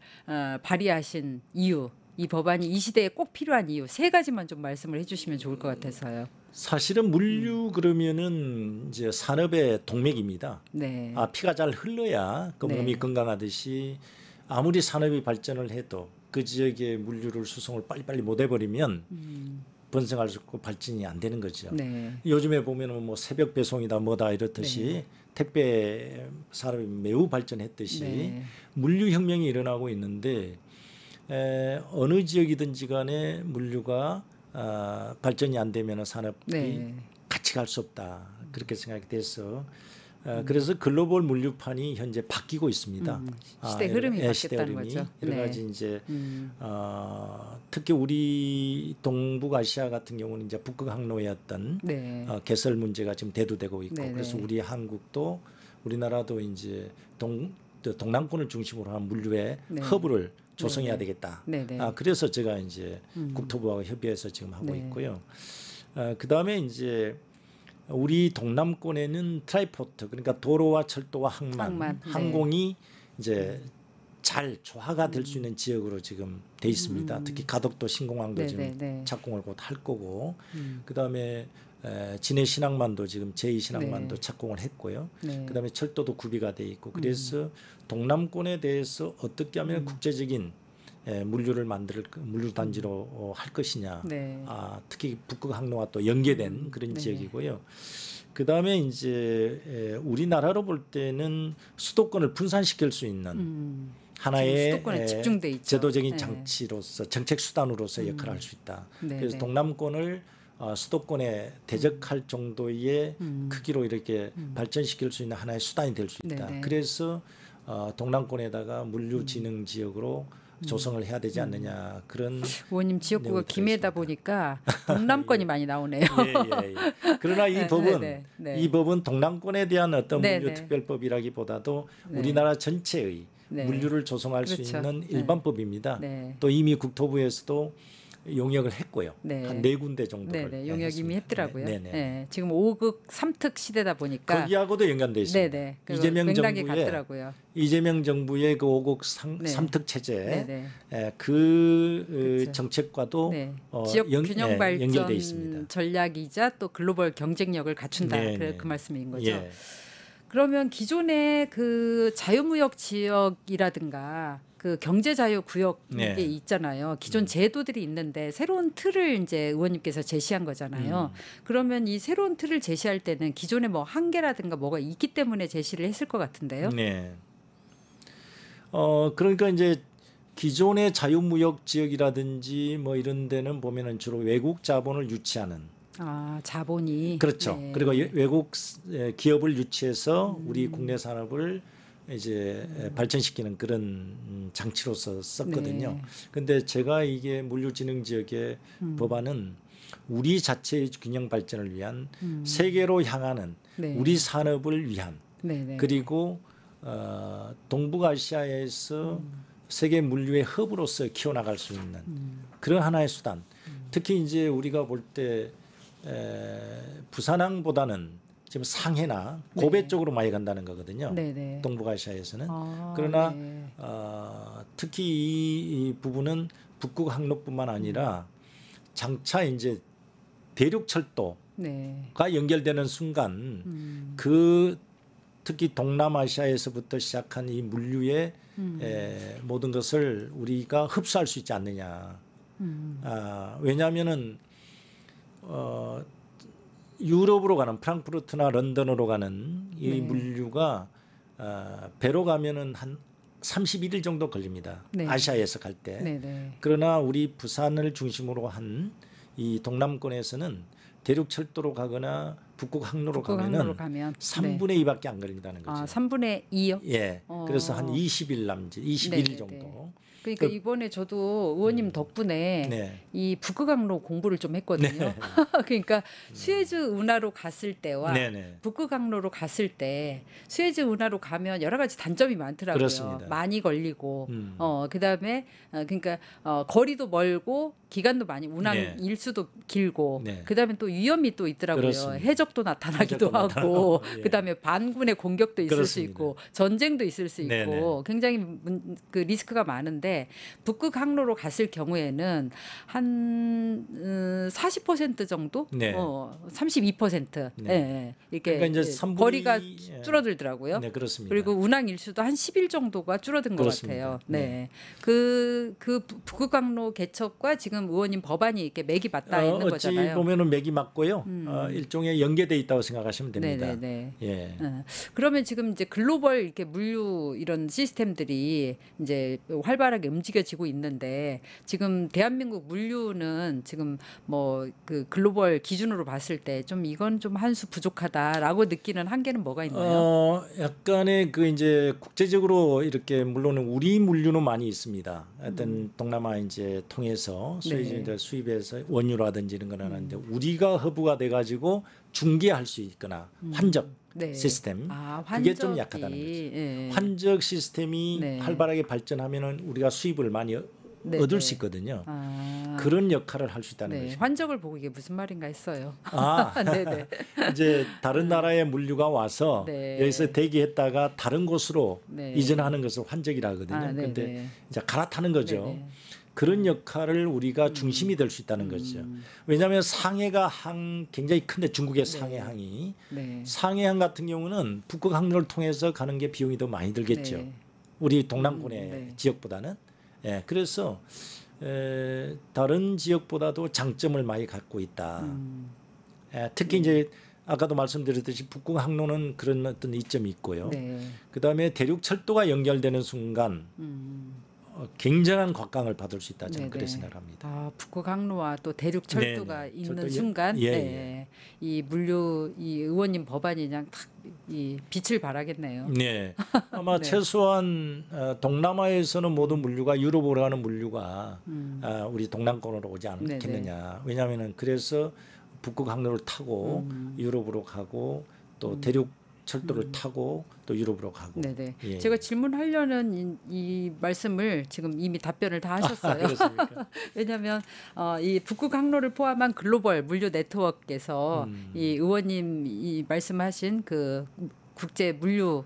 A: 발의하신 이유, 이 법안이 이 시대에 꼭 필요한 이유 세 가지만 좀 말씀을 해주시면 좋을 것 같아서요.
B: 사실은 물류 그러면은 이제 산업의 동맥입니다.
A: 네.
B: 피가 잘 흘러야 그
A: 네.
B: 몸이 건강하듯이 아무리 산업이 발전을 해도 그 지역의 물류를 수송을 빨리빨리 못 해버리면 번성할 수 없고 발전이 안 되는 거죠.
A: 네.
B: 요즘에 보면은 뭐 새벽 배송이다 뭐다 이렇듯이 택배 산업이 매우 발전했듯이
A: 네.
B: 물류 혁명이 일어나고 있는데 어느 지역이든지 간에 물류가 발전이 안 되면 산업이
A: 네.
B: 같이 갈 수 없다 그렇게 생각이 돼서 그래서 글로벌 물류판이 현재 바뀌고 있습니다.
A: 시대 흐름이 바뀌었다는
B: 시대 흐름이
A: 거죠.
B: 여러
A: 네.
B: 가지 이제 특히 우리 동북아시아 같은 경우는 이제 북극 항로였던
A: 네.
B: 개설 문제가 지금 대두되고 있고
A: 네네.
B: 그래서 우리 한국도 우리나라도 이제 동남권을 중심으로 한 물류의
A: 네.
B: 허브를 조성해야
A: 네네.
B: 되겠다.
A: 네네.
B: 그래서 제가 이제 국토부와 협의해서 지금 하고
A: 네.
B: 있고요. 그다음에 이제 우리 동남권에는 트라이포트, 그러니까 도로와 철도와
A: 항만, 네.
B: 항공이 이제 잘 조화가 될 수 있는 지역으로 지금 돼 있습니다. 특히 가덕도 신공항도 지금
A: 네네네.
B: 착공을 곧 할 거고, 그다음에 진해 신항만도 지금 제2신항만도
A: 네.
B: 착공을 했고요.
A: 네.
B: 그다음에 철도도 구비가 돼 있고, 그래서 동남권에 대해서 어떻게 하면 국제적인 물류를 물류 단지로 할 것이냐.
A: 네.
B: 특히 북극 항로와 또 연계된 그런
A: 네.
B: 지역이고요. 그다음에 이제 우리나라로 볼 때는 수도권을 분산시킬 수 있는 하나의
A: 수도권에 집중돼 있죠.
B: 제도적인
A: 네.
B: 장치로서 정책 수단으로서 역할을 할 수 있다.
A: 네,
B: 그래서
A: 네.
B: 동남권을 수도권에 대적할 정도의 크기로 이렇게 발전시킬 수 있는 하나의 수단이 될 수 있다.
A: 네, 네.
B: 그래서 동남권에다가 물류 진흥 지역으로 조성을 해야 되지 않느냐 그런.
A: 의원님 지역구가
B: 내용이
A: 김해다 보니까 동남권이 많이 나오네요.
B: 예. 그러나 이
A: 네,
B: 법은
A: 네, 네.
B: 이 법은 동남권에 대한 어떤
A: 네,
B: 물류
A: 네.
B: 특별법이라기보다도
A: 네.
B: 우리나라 전체의
A: 네.
B: 물류를 조성할 수
A: 그렇죠.
B: 있는
A: 네.
B: 일반법입니다.
A: 네.
B: 또 이미 국토부에서도 용역을 했고요.
A: 네.
B: 한 4군데 정도를.
A: 네네. 용역 이미 했더라고요.
B: 네네.
A: 네. 지금 5극 3특 시대다 보니까
B: 거기하고도 연관돼 있습니다.
A: 네네.
B: 이재명
A: 같더라고요.
B: 정부의 그 5극
A: 네.
B: 3특 체제
A: 네네. 그렇죠.
B: 정책과도
A: 네. 지역 균형
B: 연결돼
A: 발전
B: 있습니다.
A: 전략이자 또 글로벌 경쟁력을 갖춘다.
B: 네네.
A: 그 말씀인 거죠.
B: 예.
A: 그러면 기존의 그 자유무역 지역이라든가 그 경제자유구역이
B: 네.
A: 있잖아요. 기존 제도들이 있는데 새로운 틀을 이제 의원님께서 제시한 거잖아요. 그러면 이 새로운 틀을 제시할 때는 기존에 뭐 한계라든가 뭐가 있기 때문에 제시를 했을 것 같은데요.
B: 네. 그러니까 이제 기존의 자유무역 지역이라든지 뭐 이런 데는 보면은 주로 외국 자본을 유치하는.
A: 자본이.
B: 그렇죠.
A: 네.
B: 그리고 외국 기업을 유치해서 우리 국내 산업을 이제 발전시키는 그런 장치로서 썼거든요.
A: 네.
B: 근데 제가 이게 물류진흥지역의 법안은 우리 자체의 균형 발전을 위한 세계로 향하는
A: 네.
B: 우리 산업을 위한
A: 네네.
B: 그리고 동북아시아에서 세계 물류의 허브로서 키워나갈 수 있는 그런 하나의 수단. 특히 이제 우리가 볼 때 부산항보다는 지금 상해나 고베
A: 네.
B: 쪽으로 많이 간다는 거거든요.
A: 네네.
B: 동북아시아에서는. 그러나
A: 네.
B: 특히 이 부분은 북극 항로뿐만 아니라 장차 이제 대륙철도가
A: 네.
B: 연결되는 순간 그 특히 동남아시아에서부터 시작한 이 물류의 모든 것을 우리가 흡수할 수 있지 않느냐. 왜냐하면은 유럽으로 가는 프랑크푸르트나 런던으로 가는 이
A: 네.
B: 물류가 배로 가면은 한 31일 정도 걸립니다.
A: 네.
B: 아시아에서 갈 때.
A: 네네.
B: 그러나 우리 부산을 중심으로 한 이 동남권에서는 대륙철도로 가거나 북극 항로로 가면은
A: 가면
B: 3분의 2밖에 안 걸린다는 거죠.
A: 3분의 2요?
B: 예. 그래서 한 20일 남짓, 21일
A: 네,
B: 정도.
A: 그러니까 이번에 저도 의원님 덕분에
B: 네.
A: 이 북극항로 공부를 좀 했거든요. 그러니까 수에즈 운하로 갔을 때와
B: 네네.
A: 북극항로로 갔을 때 수에즈 운하로 가면 여러 가지 단점이 많더라고요.
B: 그렇습니다.
A: 많이 걸리고 그다음에 그러니까 거리도 멀고 기간도 많이 운항
B: 네.
A: 일수도 길고
B: 네.
A: 그다음에 또 위험이 또 있더라고요.
B: 그렇습니다.
A: 해적도 나타나기도
B: 해적도
A: 하고
B: 나타나고, 예.
A: 그다음에 반군의 공격도 있을 수
B: 그렇습니다.
A: 있고 전쟁도 있을 수 있고
B: 네네.
A: 굉장히 그 리스크가 많은데 북극 항로로 갔을 경우에는 한 40% 정도,
B: 네.
A: 32%
B: 네.
A: 예, 이렇게
B: 그러니까 이제 3분의
A: 거리가
B: 2,
A: 줄어들더라고요.
B: 네, 그렇습니다.
A: 그리고 운항 일수도 한 10일 정도가 줄어든 것
B: 그렇습니다.
A: 같아요. 네, 그 북극 항로 개척과 지금 의원님 법안이 이렇게 맥이 맞닿아 있는
B: 어찌
A: 거잖아요.
B: 보면은 맥이 맞고요. 일종의 연계돼 있다고 생각하시면 됩니다.
A: 네네네.
B: 예.
A: 그러면 지금 이제 글로벌 이렇게 물류 이런 시스템들이 이제 활발하게 움직여지고 있는데 지금 대한민국 물류는 지금 뭐 그 글로벌 기준으로 봤을 때 좀 이건 좀 한 수 부족하다라고 느끼는 한계는 뭐가 있나요?
B: 약간의 그 이제 국제적으로 이렇게 물론 우리 물류는 많이 있습니다. 어떤 동남아 이제 통해서 수입들 수입해서 원유라든지 이런 건 하는데 우리가 허브가 돼 가지고 중개할 수 있거나 환적
A: 네.
B: 시스템
A: 아,
B: 그게 좀
A: 환적이,
B: 약하다는 거죠.
A: 예.
B: 환적 시스템이
A: 네.
B: 활발하게 발전하면은 우리가 수입을 많이
A: 네,
B: 얻을
A: 네.
B: 수 있거든요.
A: 아,
B: 그런 역할을 할 수 있다는
A: 네.
B: 거죠.
A: 환적을 보고 이게 무슨 말인가 했어요.
B: 아,
A: 네네.
B: 이제 다른 나라의 물류가 와서
A: 네.
B: 여기서 대기했다가 다른 곳으로
A: 네.
B: 이전하는 것을 환적이라 하거든요.
A: 아, 네네.
B: 근데 이제 갈아타는 거죠.
A: 네네.
B: 그런 역할을 우리가 중심이 될 수 있다는 거죠. 왜냐하면 상해가 굉장히 큰데 중국의 상해항이
A: 네.
B: 상해항 같은 경우는 북극 항로를 통해서 가는 게 비용이 더 많이 들겠죠.
A: 네.
B: 우리 동남권의
A: 네.
B: 지역보다는. 예, 그래서 다른 지역보다도 장점을 많이 갖고 있다. 특히 이제 아까도 말씀드렸듯이 북극 항로는 그런 어떤 이점이 있고요.
A: 네.
B: 그다음에 대륙 철도가 연결되는 순간 굉장한 곽강을 받을 수 있다. 저는
A: 네네.
B: 그렇게 생각합니다.
A: 아, 북극 항로와 또 대륙 철도가
B: 네네.
A: 있는
B: 철도
A: 순간,
B: 예,
A: 네. 이 물류 이 의원님 법안이 그냥 탁 이 빛을 발하겠네요.
B: 네, 아마
A: 네.
B: 최소한 동남아에서는 모든 물류가 유럽으로 가는 물류가 우리 동남권으로 오지 않겠느냐. 왜냐하면은 그래서 북극 항로를 타고 유럽으로 가고 또 대륙 철도를 타고 또 유럽으로 가고.
A: 네네.
B: 예.
A: 제가 질문하려는 이 말씀을 지금 이미 답변을 다 하셨어요.
B: 그렇습니까?
A: 왜냐하면 이 북극 항로를 포함한 글로벌 물류 네트워크에서 이 의원님 이 말씀하신 그 국제 물류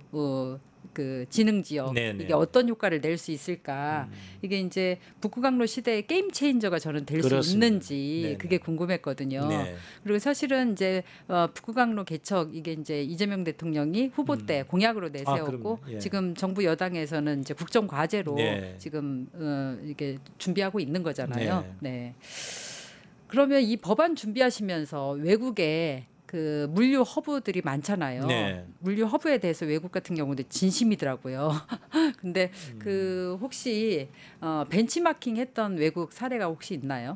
A: 그 지능 지역
B: 네네.
A: 이게 어떤 효과를 낼 수 있을까? 이게 이제 북극 항로 시대의 게임 체인저가 저는 될 수
B: 그렇습니다.
A: 있는지
B: 네네.
A: 그게 궁금했거든요.
B: 네.
A: 그리고 사실은 이제 북극 항로 개척 이게 이제 이재명 대통령이 후보 때 공약으로 내세웠고
B: 그럼요. 예.
A: 지금 정부 여당에서는 이제 국정 과제로
B: 네.
A: 지금 이게 준비하고 있는 거잖아요.
B: 네.
A: 네. 그러면 이 법안 준비하시면서 외국에 그 물류 허브들이 많잖아요.
B: 네.
A: 물류 허브에 대해서 외국 같은 경우도 진심이더라고요. 근데 그 혹시 벤치마킹 했던 외국 사례가 혹시 있나요?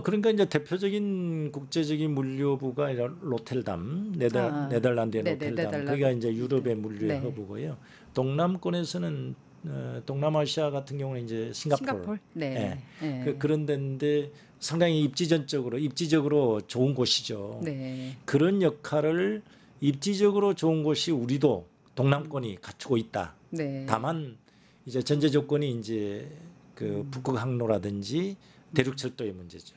B: 그러니까 이제 대표적인 국제적인 물류부가 아니라 로텔담, 네덜란드의
A: 네네,
B: 로텔담.
A: 네덜란드.
B: 거기가 이제 유럽의 물류의
A: 네.
B: 허브고요. 동남권에서는 동남아시아 같은 경우는 이제 싱가포르.
A: 네. 네.
B: 그런 데인데 상당히 입지적으로 좋은 곳이죠.
A: 네.
B: 그런 역할을 입지적으로 좋은 곳이 우리도 동남권이 갖추고 있다.
A: 네.
B: 다만 이제 전제 조건이 이제 그 북극 항로라든지 대륙철도의 문제죠.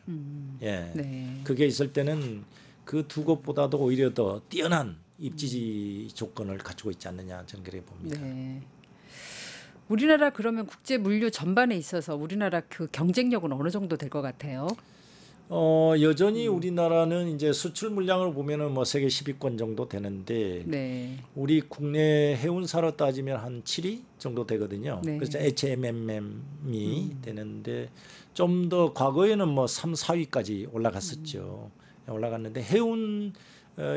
B: 예,
A: 네.
B: 그게 있을 때는 그 두 곳보다도 오히려 더 뛰어난 입지 조건을 갖추고 있지 않느냐 저는 그렇게 봅니다.
A: 네. 우리나라 그러면 국제 물류 전반에 있어서 우리나라 그 경쟁력은 어느 정도 될 것 같아요?
B: 여전히 우리나라는 이제 수출 물량으로 보면은 뭐 세계 10위권 정도 되는데
A: 네.
B: 우리 국내 해운사로 따지면 한 7위 정도 되거든요.
A: 네.
B: 그래서 HMM이 되는데 좀 더 과거에는 뭐 3, 4위까지 올라갔었죠. 올라갔는데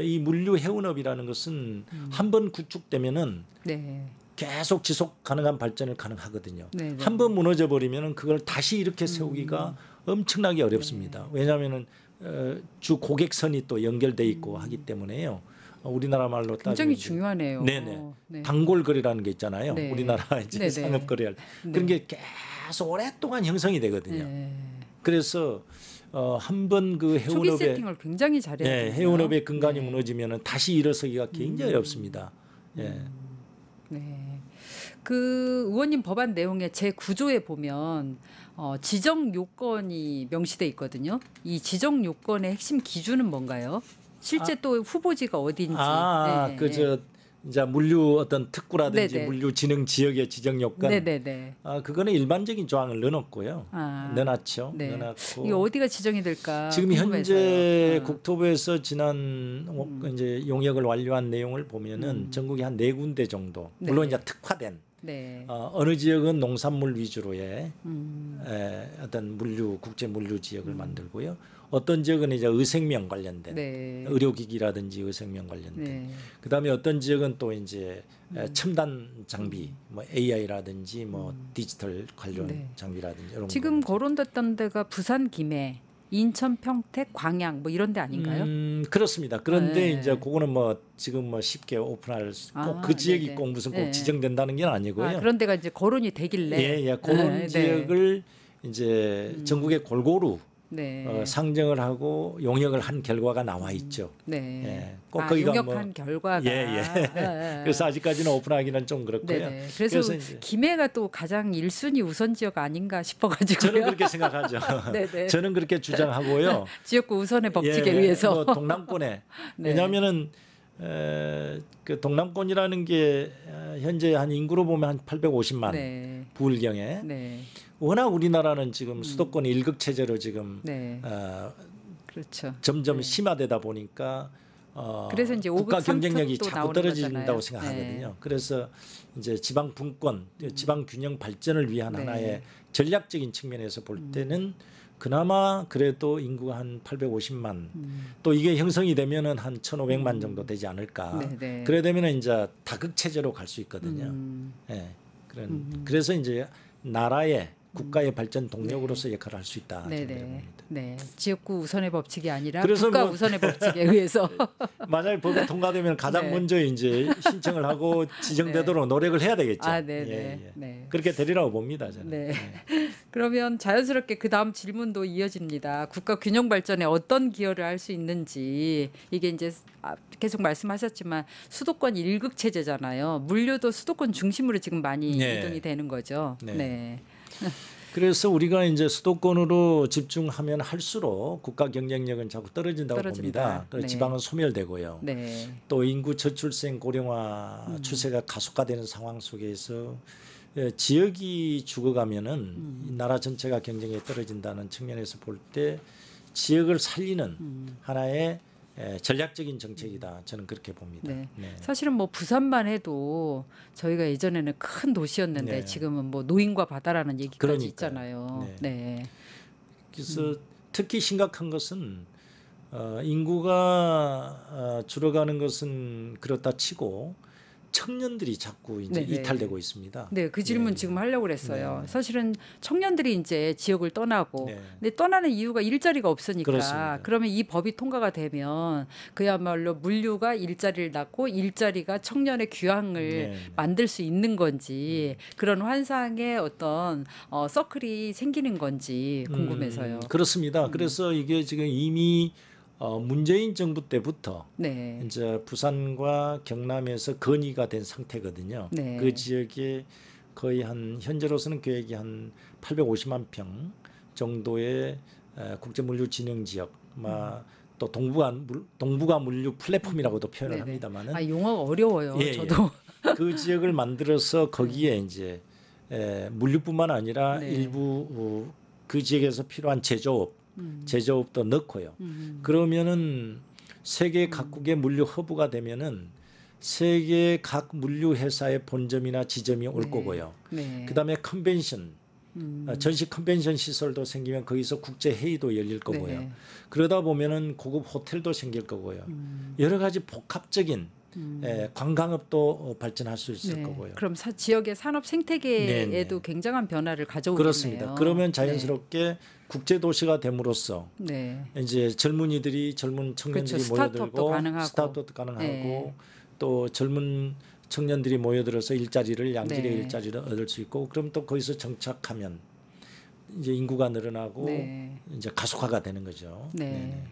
B: 이 물류 해운업이라는 것은 한번 구축되면은
A: 네.
B: 계속 지속 가능한 발전을 가능하거든요.
A: 네, 네.
B: 한번 무너져 버리면은 그걸 다시 이렇게 세우기가 엄청나게 어렵습니다. 왜냐하면은 주 고객선이 또 연결돼 있고 하기 때문에요. 우리나라 말로
A: 굉장히
B: 따지면
A: 중요하네요.
B: 네네.
A: 네.
B: 단골거래라는 게 있잖아요.
A: 네.
B: 우리나라 이제
A: 네네.
B: 상업거래할 그런 게 계속 오랫동안 형성이 되거든요.
A: 네.
B: 그래서 한번 그
A: 초기
B: 해운업의
A: 세팅을 굉장히 잘해야 돼요.
B: 해운업의 근간이
A: 네.
B: 무너지면은 다시 일어서기가 굉장히 어렵습니다. 예.
A: 네. 그 의원님 법안 내용의 제 9조에 보면 지정 요건이 명시돼 있거든요. 이 지정 요건의 핵심 기준은 뭔가요? 실제 또 후보지가 어딘지. 네.
B: 그저 이제 물류 어떤 특구라든지
A: 네네.
B: 물류 진흥 지역의 지정 요건.
A: 네네네.
B: 그거는 일반적인 조항을 넣어놨고요. 넣어놨죠.
A: 네.
B: 넣어놨고.
A: 이게 어디가 지정이 될까?
B: 지금
A: 궁금해서요.
B: 현재 국토부에서 지난 이제 용역을 완료한 내용을 보면은 전국에 한 4군데 정도. 물론
A: 네.
B: 이제 특화된.
A: 네.
B: 어느 지역은 농산물 위주로의 어떤 국제 물류 지역을 만들고요. 어떤 지역은 이제 의생명 관련된
A: 네.
B: 의료기기라든지 의생명 관련된.
A: 네.
B: 그다음에 어떤 지역은 또 이제 첨단 장비, 뭐 AI라든지 뭐 디지털 관련
A: 네.
B: 장비라든지 이런
A: 지금
B: 거.
A: 거론됐던 데가 부산, 김해, 인천, 평택, 광양 뭐 이런 데 아닌가요?
B: 그렇습니다. 그런데
A: 네.
B: 이제 그거는 뭐 지금 뭐 쉽게 오픈할 꼭 그 지역이
A: 네네.
B: 꼭 무슨 꼭
A: 네.
B: 지정된다는 게 아니고요.
A: 그런 데가 이제 거론이 되길래.
B: 그런
A: 네.
B: 지역을 이제 전국에 골고루
A: 네.
B: 상정을 하고 용역을 한 결과가 나와 있죠.
A: 네.
B: 예, 꼭 거기가
A: 용역한 결과가.
B: 예. 그래서 아직까지는 오픈하기는 좀 그렇고요.
A: 네네. 그래서
B: 이제
A: 김해가 또 가장 1순위 우선 지역 아닌가 싶어가지고요.
B: 저는 그렇게 생각하죠.
A: 네네.
B: 저는 그렇게 주장하고요.
A: 지역구 우선의 법칙에
B: 예,
A: 의해서.
B: 뭐 동남권에
A: 네.
B: 왜냐하면은 그 동남권이라는 게 현재 한 인구로 보면 한 850만
A: 네.
B: 부울경에
A: 네.
B: 워낙 우리나라는 지금 수도권 일극 체제로 지금
A: 네. 그렇죠.
B: 점점
A: 네.
B: 심화되다 보니까
A: 그래서 이제
B: 국가
A: 5급
B: 경쟁력이
A: 상특도
B: 자꾸
A: 나오는
B: 떨어진다고
A: 거잖아요.
B: 생각하거든요.
A: 네.
B: 그래서 이제 지방 분권, 지방 균형 발전을 위한
A: 네.
B: 하나의 전략적인 측면에서 볼 때는 그나마 그래도 인구가 한 850만 또 이게 형성이 되면은 한 1,500만 정도 되지 않을까.
A: 네네.
B: 그래 되면은 이제 다극 체제로 갈 수 있거든요. 예. 그래서 이제 나라의 국가의 발전 동력으로서 역할을 할 수 있다. 저는 그렇게
A: 네네.
B: 봅니다.
A: 네. 지역구 우선의 법칙이 아니라
B: 그래서
A: 국가
B: 뭐
A: 우선의 법칙에 의해서.
B: 만약에 법이 통과되면 가장
A: 네.
B: 먼저 이제 신청을 하고 지정되도록 노력을 해야 되겠죠.
A: 아, 네네.
B: 예.
A: 네.
B: 그렇게 되리라고 봅니다. 저는.
A: 네. 그러면 자연스럽게 그 다음 질문도 이어집니다. 국가 균형 발전에 어떤 기여를 할 수 있는지 이게 이제 계속 말씀하셨지만 수도권 일극 체제잖아요. 물류도 수도권 중심으로 지금 많이
B: 네.
A: 이동이 되는 거죠.
B: 네.
A: 네.
B: 그래서 우리가 이제 수도권으로 집중하면 할수록 국가 경쟁력은 자꾸 떨어진다고
A: 떨어진다.
B: 봅니다. 그래서
A: 네.
B: 지방은 소멸되고요.
A: 네.
B: 또 인구 저출생 고령화 추세가 가속화되는 상황 속에서 지역이 죽어가면은 이 나라 전체가 경쟁에 떨어진다는 측면에서 볼 때 지역을 살리는 하나의 전략적인 정책이다. 저는 그렇게 봅니다.
A: 네.
B: 네.
A: 사실은 뭐 부산만 해도 저희가 예전에는 큰 도시였는데
B: 네.
A: 지금은 뭐 노인과 바다라는 얘기까지
B: 그러니까요.
A: 있잖아요. 네.
B: 그래서 특히 심각한 것은 인구가 줄어가는 것은 그렇다 치고 청년들이 자꾸 이제
A: 네네.
B: 이탈되고 있습니다.
A: 네, 그 질문
B: 네.
A: 지금 하려고 그랬어요.
B: 네.
A: 사실은 청년들이 이제 지역을 떠나고,
B: 네.
A: 근데 떠나는 이유가 일자리가 없으니까.
B: 그렇습니다.
A: 그러면 이 법이 통과가 되면 그야말로 물류가 일자리를 낳고 일자리가 청년의 귀향을
B: 네.
A: 만들 수 있는 건지 그런 환상의 어떤 서클이 생기는 건지 궁금해서요.
B: 그렇습니다. 그래서 이게 지금 이미 문재인 정부 때부터
A: 네,
B: 이제 부산과 경남에서 건의가 된 상태거든요.
A: 네.
B: 그 지역에 거의 한 현재로서는 계획이 한 850만 평 정도의 국제물류진흥 지역, 또 동북아 물류 플랫폼이라고도 표현을
A: 네네.
B: 합니다만은
A: 아, 용어가 어려워요.
B: 예,
A: 저도.
B: 그 지역을 만들어서 거기에 이제 물류뿐만 아니라
A: 네.
B: 일부 그 지역에서 필요한 제조업도 넣고요. 그러면은 세계 각국의 물류 허브가 되면은 세계 각 물류 회사의 본점이나 지점이 올
A: 네.
B: 거고요.
A: 네.
B: 그다음에 컨벤션 전시 컨벤션 시설도 생기면 거기서 국제 회의도 열릴 거고요.
A: 네.
B: 그러다 보면은 고급 호텔도 생길 거고요. 여러 가지 복합적인 관광업도 발전할 수 있을
A: 네.
B: 거고요.
A: 그럼 지역의 산업 생태계에도
B: 네네.
A: 굉장한 변화를 가져오겠네요.
B: 그렇습니다. 그러면 자연스럽게 국제 도시가 됨으로써
A: 네.
B: 이제 젊은 청년들이
A: 그렇죠. 스타트업도
B: 모여들고
A: 가능하고.
B: 스타트업도 가능하고
A: 네.
B: 또 젊은 청년들이 모여들어서 양질의
A: 네.
B: 일자리를 얻을 수 있고 그럼 또 거기서 정착하면 이제 인구가 늘어나고
A: 네.
B: 이제 가속화가 되는 거죠.
A: 네.
B: 네네.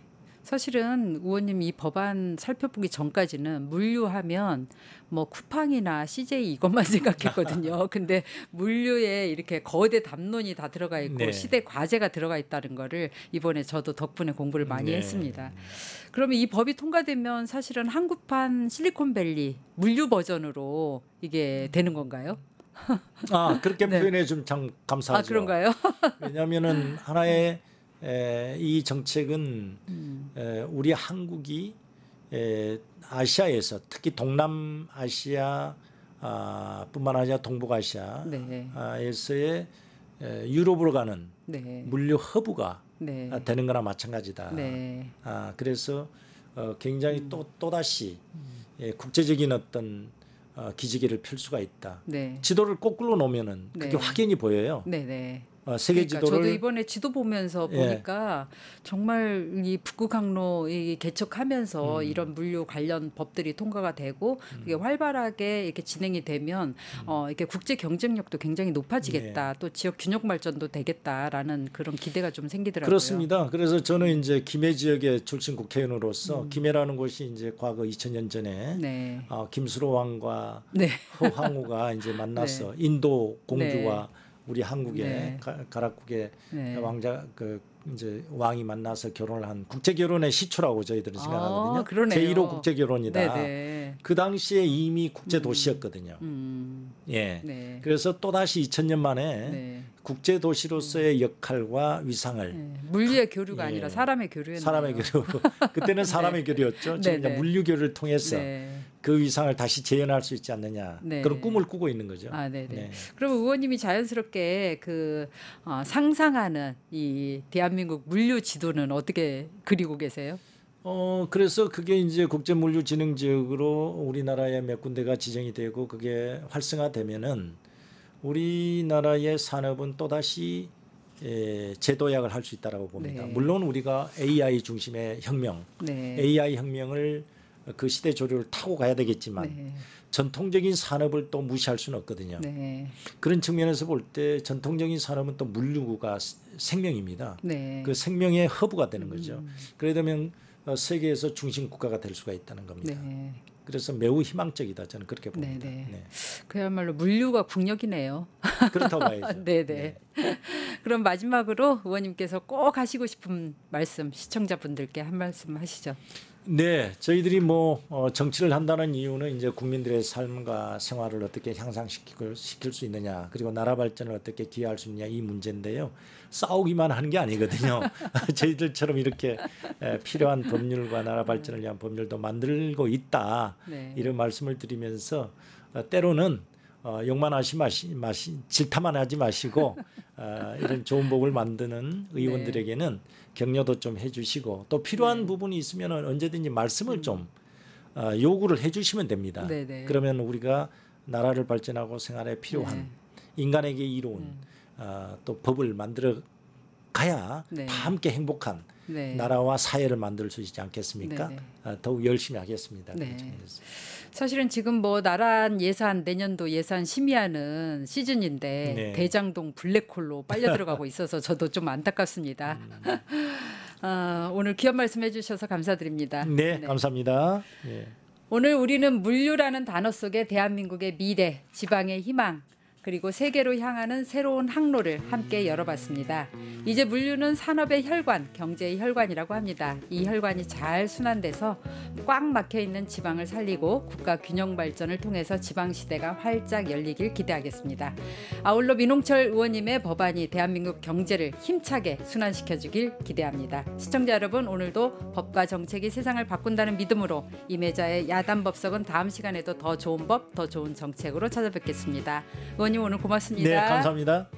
A: 사실은 의원님 이 법안 살펴보기 전까지는 물류하면 뭐 쿠팡이나 CJ 이것만 생각했거든요. 근데 물류에 이렇게 거대 담론이 다 들어가 있고
B: 네.
A: 시대 과제가 들어가 있다는 거를 이번에 저도 덕분에 공부를 많이
B: 네.
A: 했습니다. 그러면 이 법이 통과되면 사실은 한국판 실리콘밸리 물류 버전으로 이게 되는 건가요?
B: 그렇게
A: 네.
B: 표현해 주면 참 감사하죠.
A: 아, 그런가요?
B: 왜냐하면은 하나의 이 정책은 우리 한국이 아시아에서 특히 동남아시아 뿐만 아니라 동북아시아에서의 유럽으로 가는
A: 네.
B: 물류 허브가
A: 네.
B: 되는 거나 마찬가지다.
A: 네.
B: 그래서 굉장히 또다시 국제적인 어떤 기지개를 펼 수가 있다.
A: 네.
B: 지도를 거꾸로 놓으면은 그게
A: 네.
B: 확연히 보여요.
A: 네. 네.
B: 세계
A: 그러니까
B: 지도를
A: 저도 이번에 지도 보면서
B: 예.
A: 보니까 정말 이 북극 항로 이 개척하면서 이런 물류 관련 법들이 통과가 되고 그게 활발하게 이렇게 진행이 되면 이렇게 국제 경쟁력도 굉장히 높아지겠다. 또 지역 균형 발전도 되겠다라는 그런 기대가 좀 생기더라고요.
B: 그렇습니다. 그래서 저는 이제 김해 지역의 출신 국회의원으로서 김해라는 곳이 이제 과거 2000년 전에
A: 네.
B: 김수로 왕과
A: 네.
B: 허황후가 이제 만나서 인도 공주와 우리 한국의
A: 네.
B: 가락국의
A: 네.
B: 왕자 이제 왕이 만나서 결혼을 한 국제 결혼의 시초라고 저희들은 생각하거든요.
A: 그러네요.
B: 제1호 국제 결혼이다.
A: 네네.
B: 그 당시에 이미 국제 도시였거든요. 예.
A: 네.
B: 그래서 또 다시 2000년 만에
A: 네.
B: 국제 도시로서의 역할과 위상을
A: 네. 물류의 교류가
B: 예.
A: 아니라 사람의 교류였네요.
B: 사람의 교류 그때는 사람의 교류였죠. 지금 이제
A: 네네.
B: 물류 교류를 통해서
A: 네.
B: 그 위상을 다시 재현할 수 있지 않느냐
A: 네.
B: 그런 꿈을 꾸고 있는 거죠.
A: 네네.
B: 네.
A: 그럼 의원님이 자연스럽게 그 상상하는 이 대한민국 물류 지도는 어떻게 그리고 계세요?
B: 그래서 그게 이제 국제물류진흥지역으로 우리나라에 몇 군데가 지정이 되고 그게 활성화되면은 우리나라의 산업은 또 다시 재도약을 할 수 있다라고 봅니다.
A: 네.
B: 물론 우리가 AI 중심의 혁명,
A: 네.
B: AI 혁명을 그 시대 조류를 타고 가야 되겠지만
A: 네.
B: 전통적인 산업을 또 무시할 수는 없거든요.
A: 네.
B: 그런 측면에서 볼 때 전통적인 산업은 또 물류가 생명입니다.
A: 네.
B: 그 생명의 허브가 되는 거죠. 그러려면 세계에서 중심 국가가 될 수가 있다는 겁니다.
A: 네.
B: 그래서 매우 희망적이다 저는 그렇게 봅니다.
A: 네네.
B: 네.
A: 그야말로 물류가 국력이네요.
B: 그렇다고 봐야죠.
A: 네네. 그럼 마지막으로 의원님께서 꼭 하시고 싶은 말씀 시청자분들께 한 말씀 하시죠.
B: 네, 저희들이 뭐 정치를 한다는 이유는 이제 국민들의 삶과 생활을 어떻게 향상시킬 수 있느냐, 그리고 나라 발전을 어떻게 기여할 수 있느냐 이 문제인데요. 싸우기만 하는 게 아니거든요. 저희들처럼 이렇게 필요한 법률과 나라 발전을 위한 법률도 만들고 있다.
A: 네.
B: 이런 말씀을 드리면서 때로는 욕만 하지 질타만 하지 마시고 이런 좋은 법을 만드는 의원들에게는 격려도 좀 해주시고 또 필요한 부분이 있으면 언제든지 말씀을 좀 요구를 해주시면 됩니다.
A: 네네.
B: 그러면 우리가 나라를 발전하고 생활에 필요한 인간에게 이로운 또 법을 만들어 가야
A: 네.
B: 다 함께 행복한
A: 네.
B: 나라와 사회를 만들 수 있지 않겠습니까?
A: 네네.
B: 더욱 열심히 하겠습니다.
A: 네. 사실은 지금 뭐 나란 예산 내년도 예산 심의하는 시즌인데
B: 네.
A: 대장동 블랙홀로 빨려 들어가고 있어서 저도 좀 안타깝습니다. 오늘 귀한 말씀 해주셔서 감사드립니다.
B: 네, 감사합니다. 네.
A: 오늘 우리는 물류라는 단어 속에 대한민국의 미래, 지방의 희망, 그리고 세계로 향하는 새로운 항로를 함께 열어봤습니다. 이제 물류는 산업의 혈관, 경제의 혈관이라고 합니다. 이 혈관이 잘 순환돼서 꽉 막혀있는 지방을 살리고 국가 균형 발전을 통해서 지방시대가 활짝 열리길 기대하겠습니다. 아울러 민홍철 의원님의 법안이 대한민국 경제를 힘차게 순환시켜주길 기대합니다. 시청자 여러분, 오늘도 법과 정책이 세상을 바꾼다는 믿음으로 임혜자의 야단법석은 다음 시간에도 더 좋은 법, 더 좋은 정책으로 찾아뵙겠습니다. 의원님 오늘 고맙습니다.
B: 네, 감사합니다.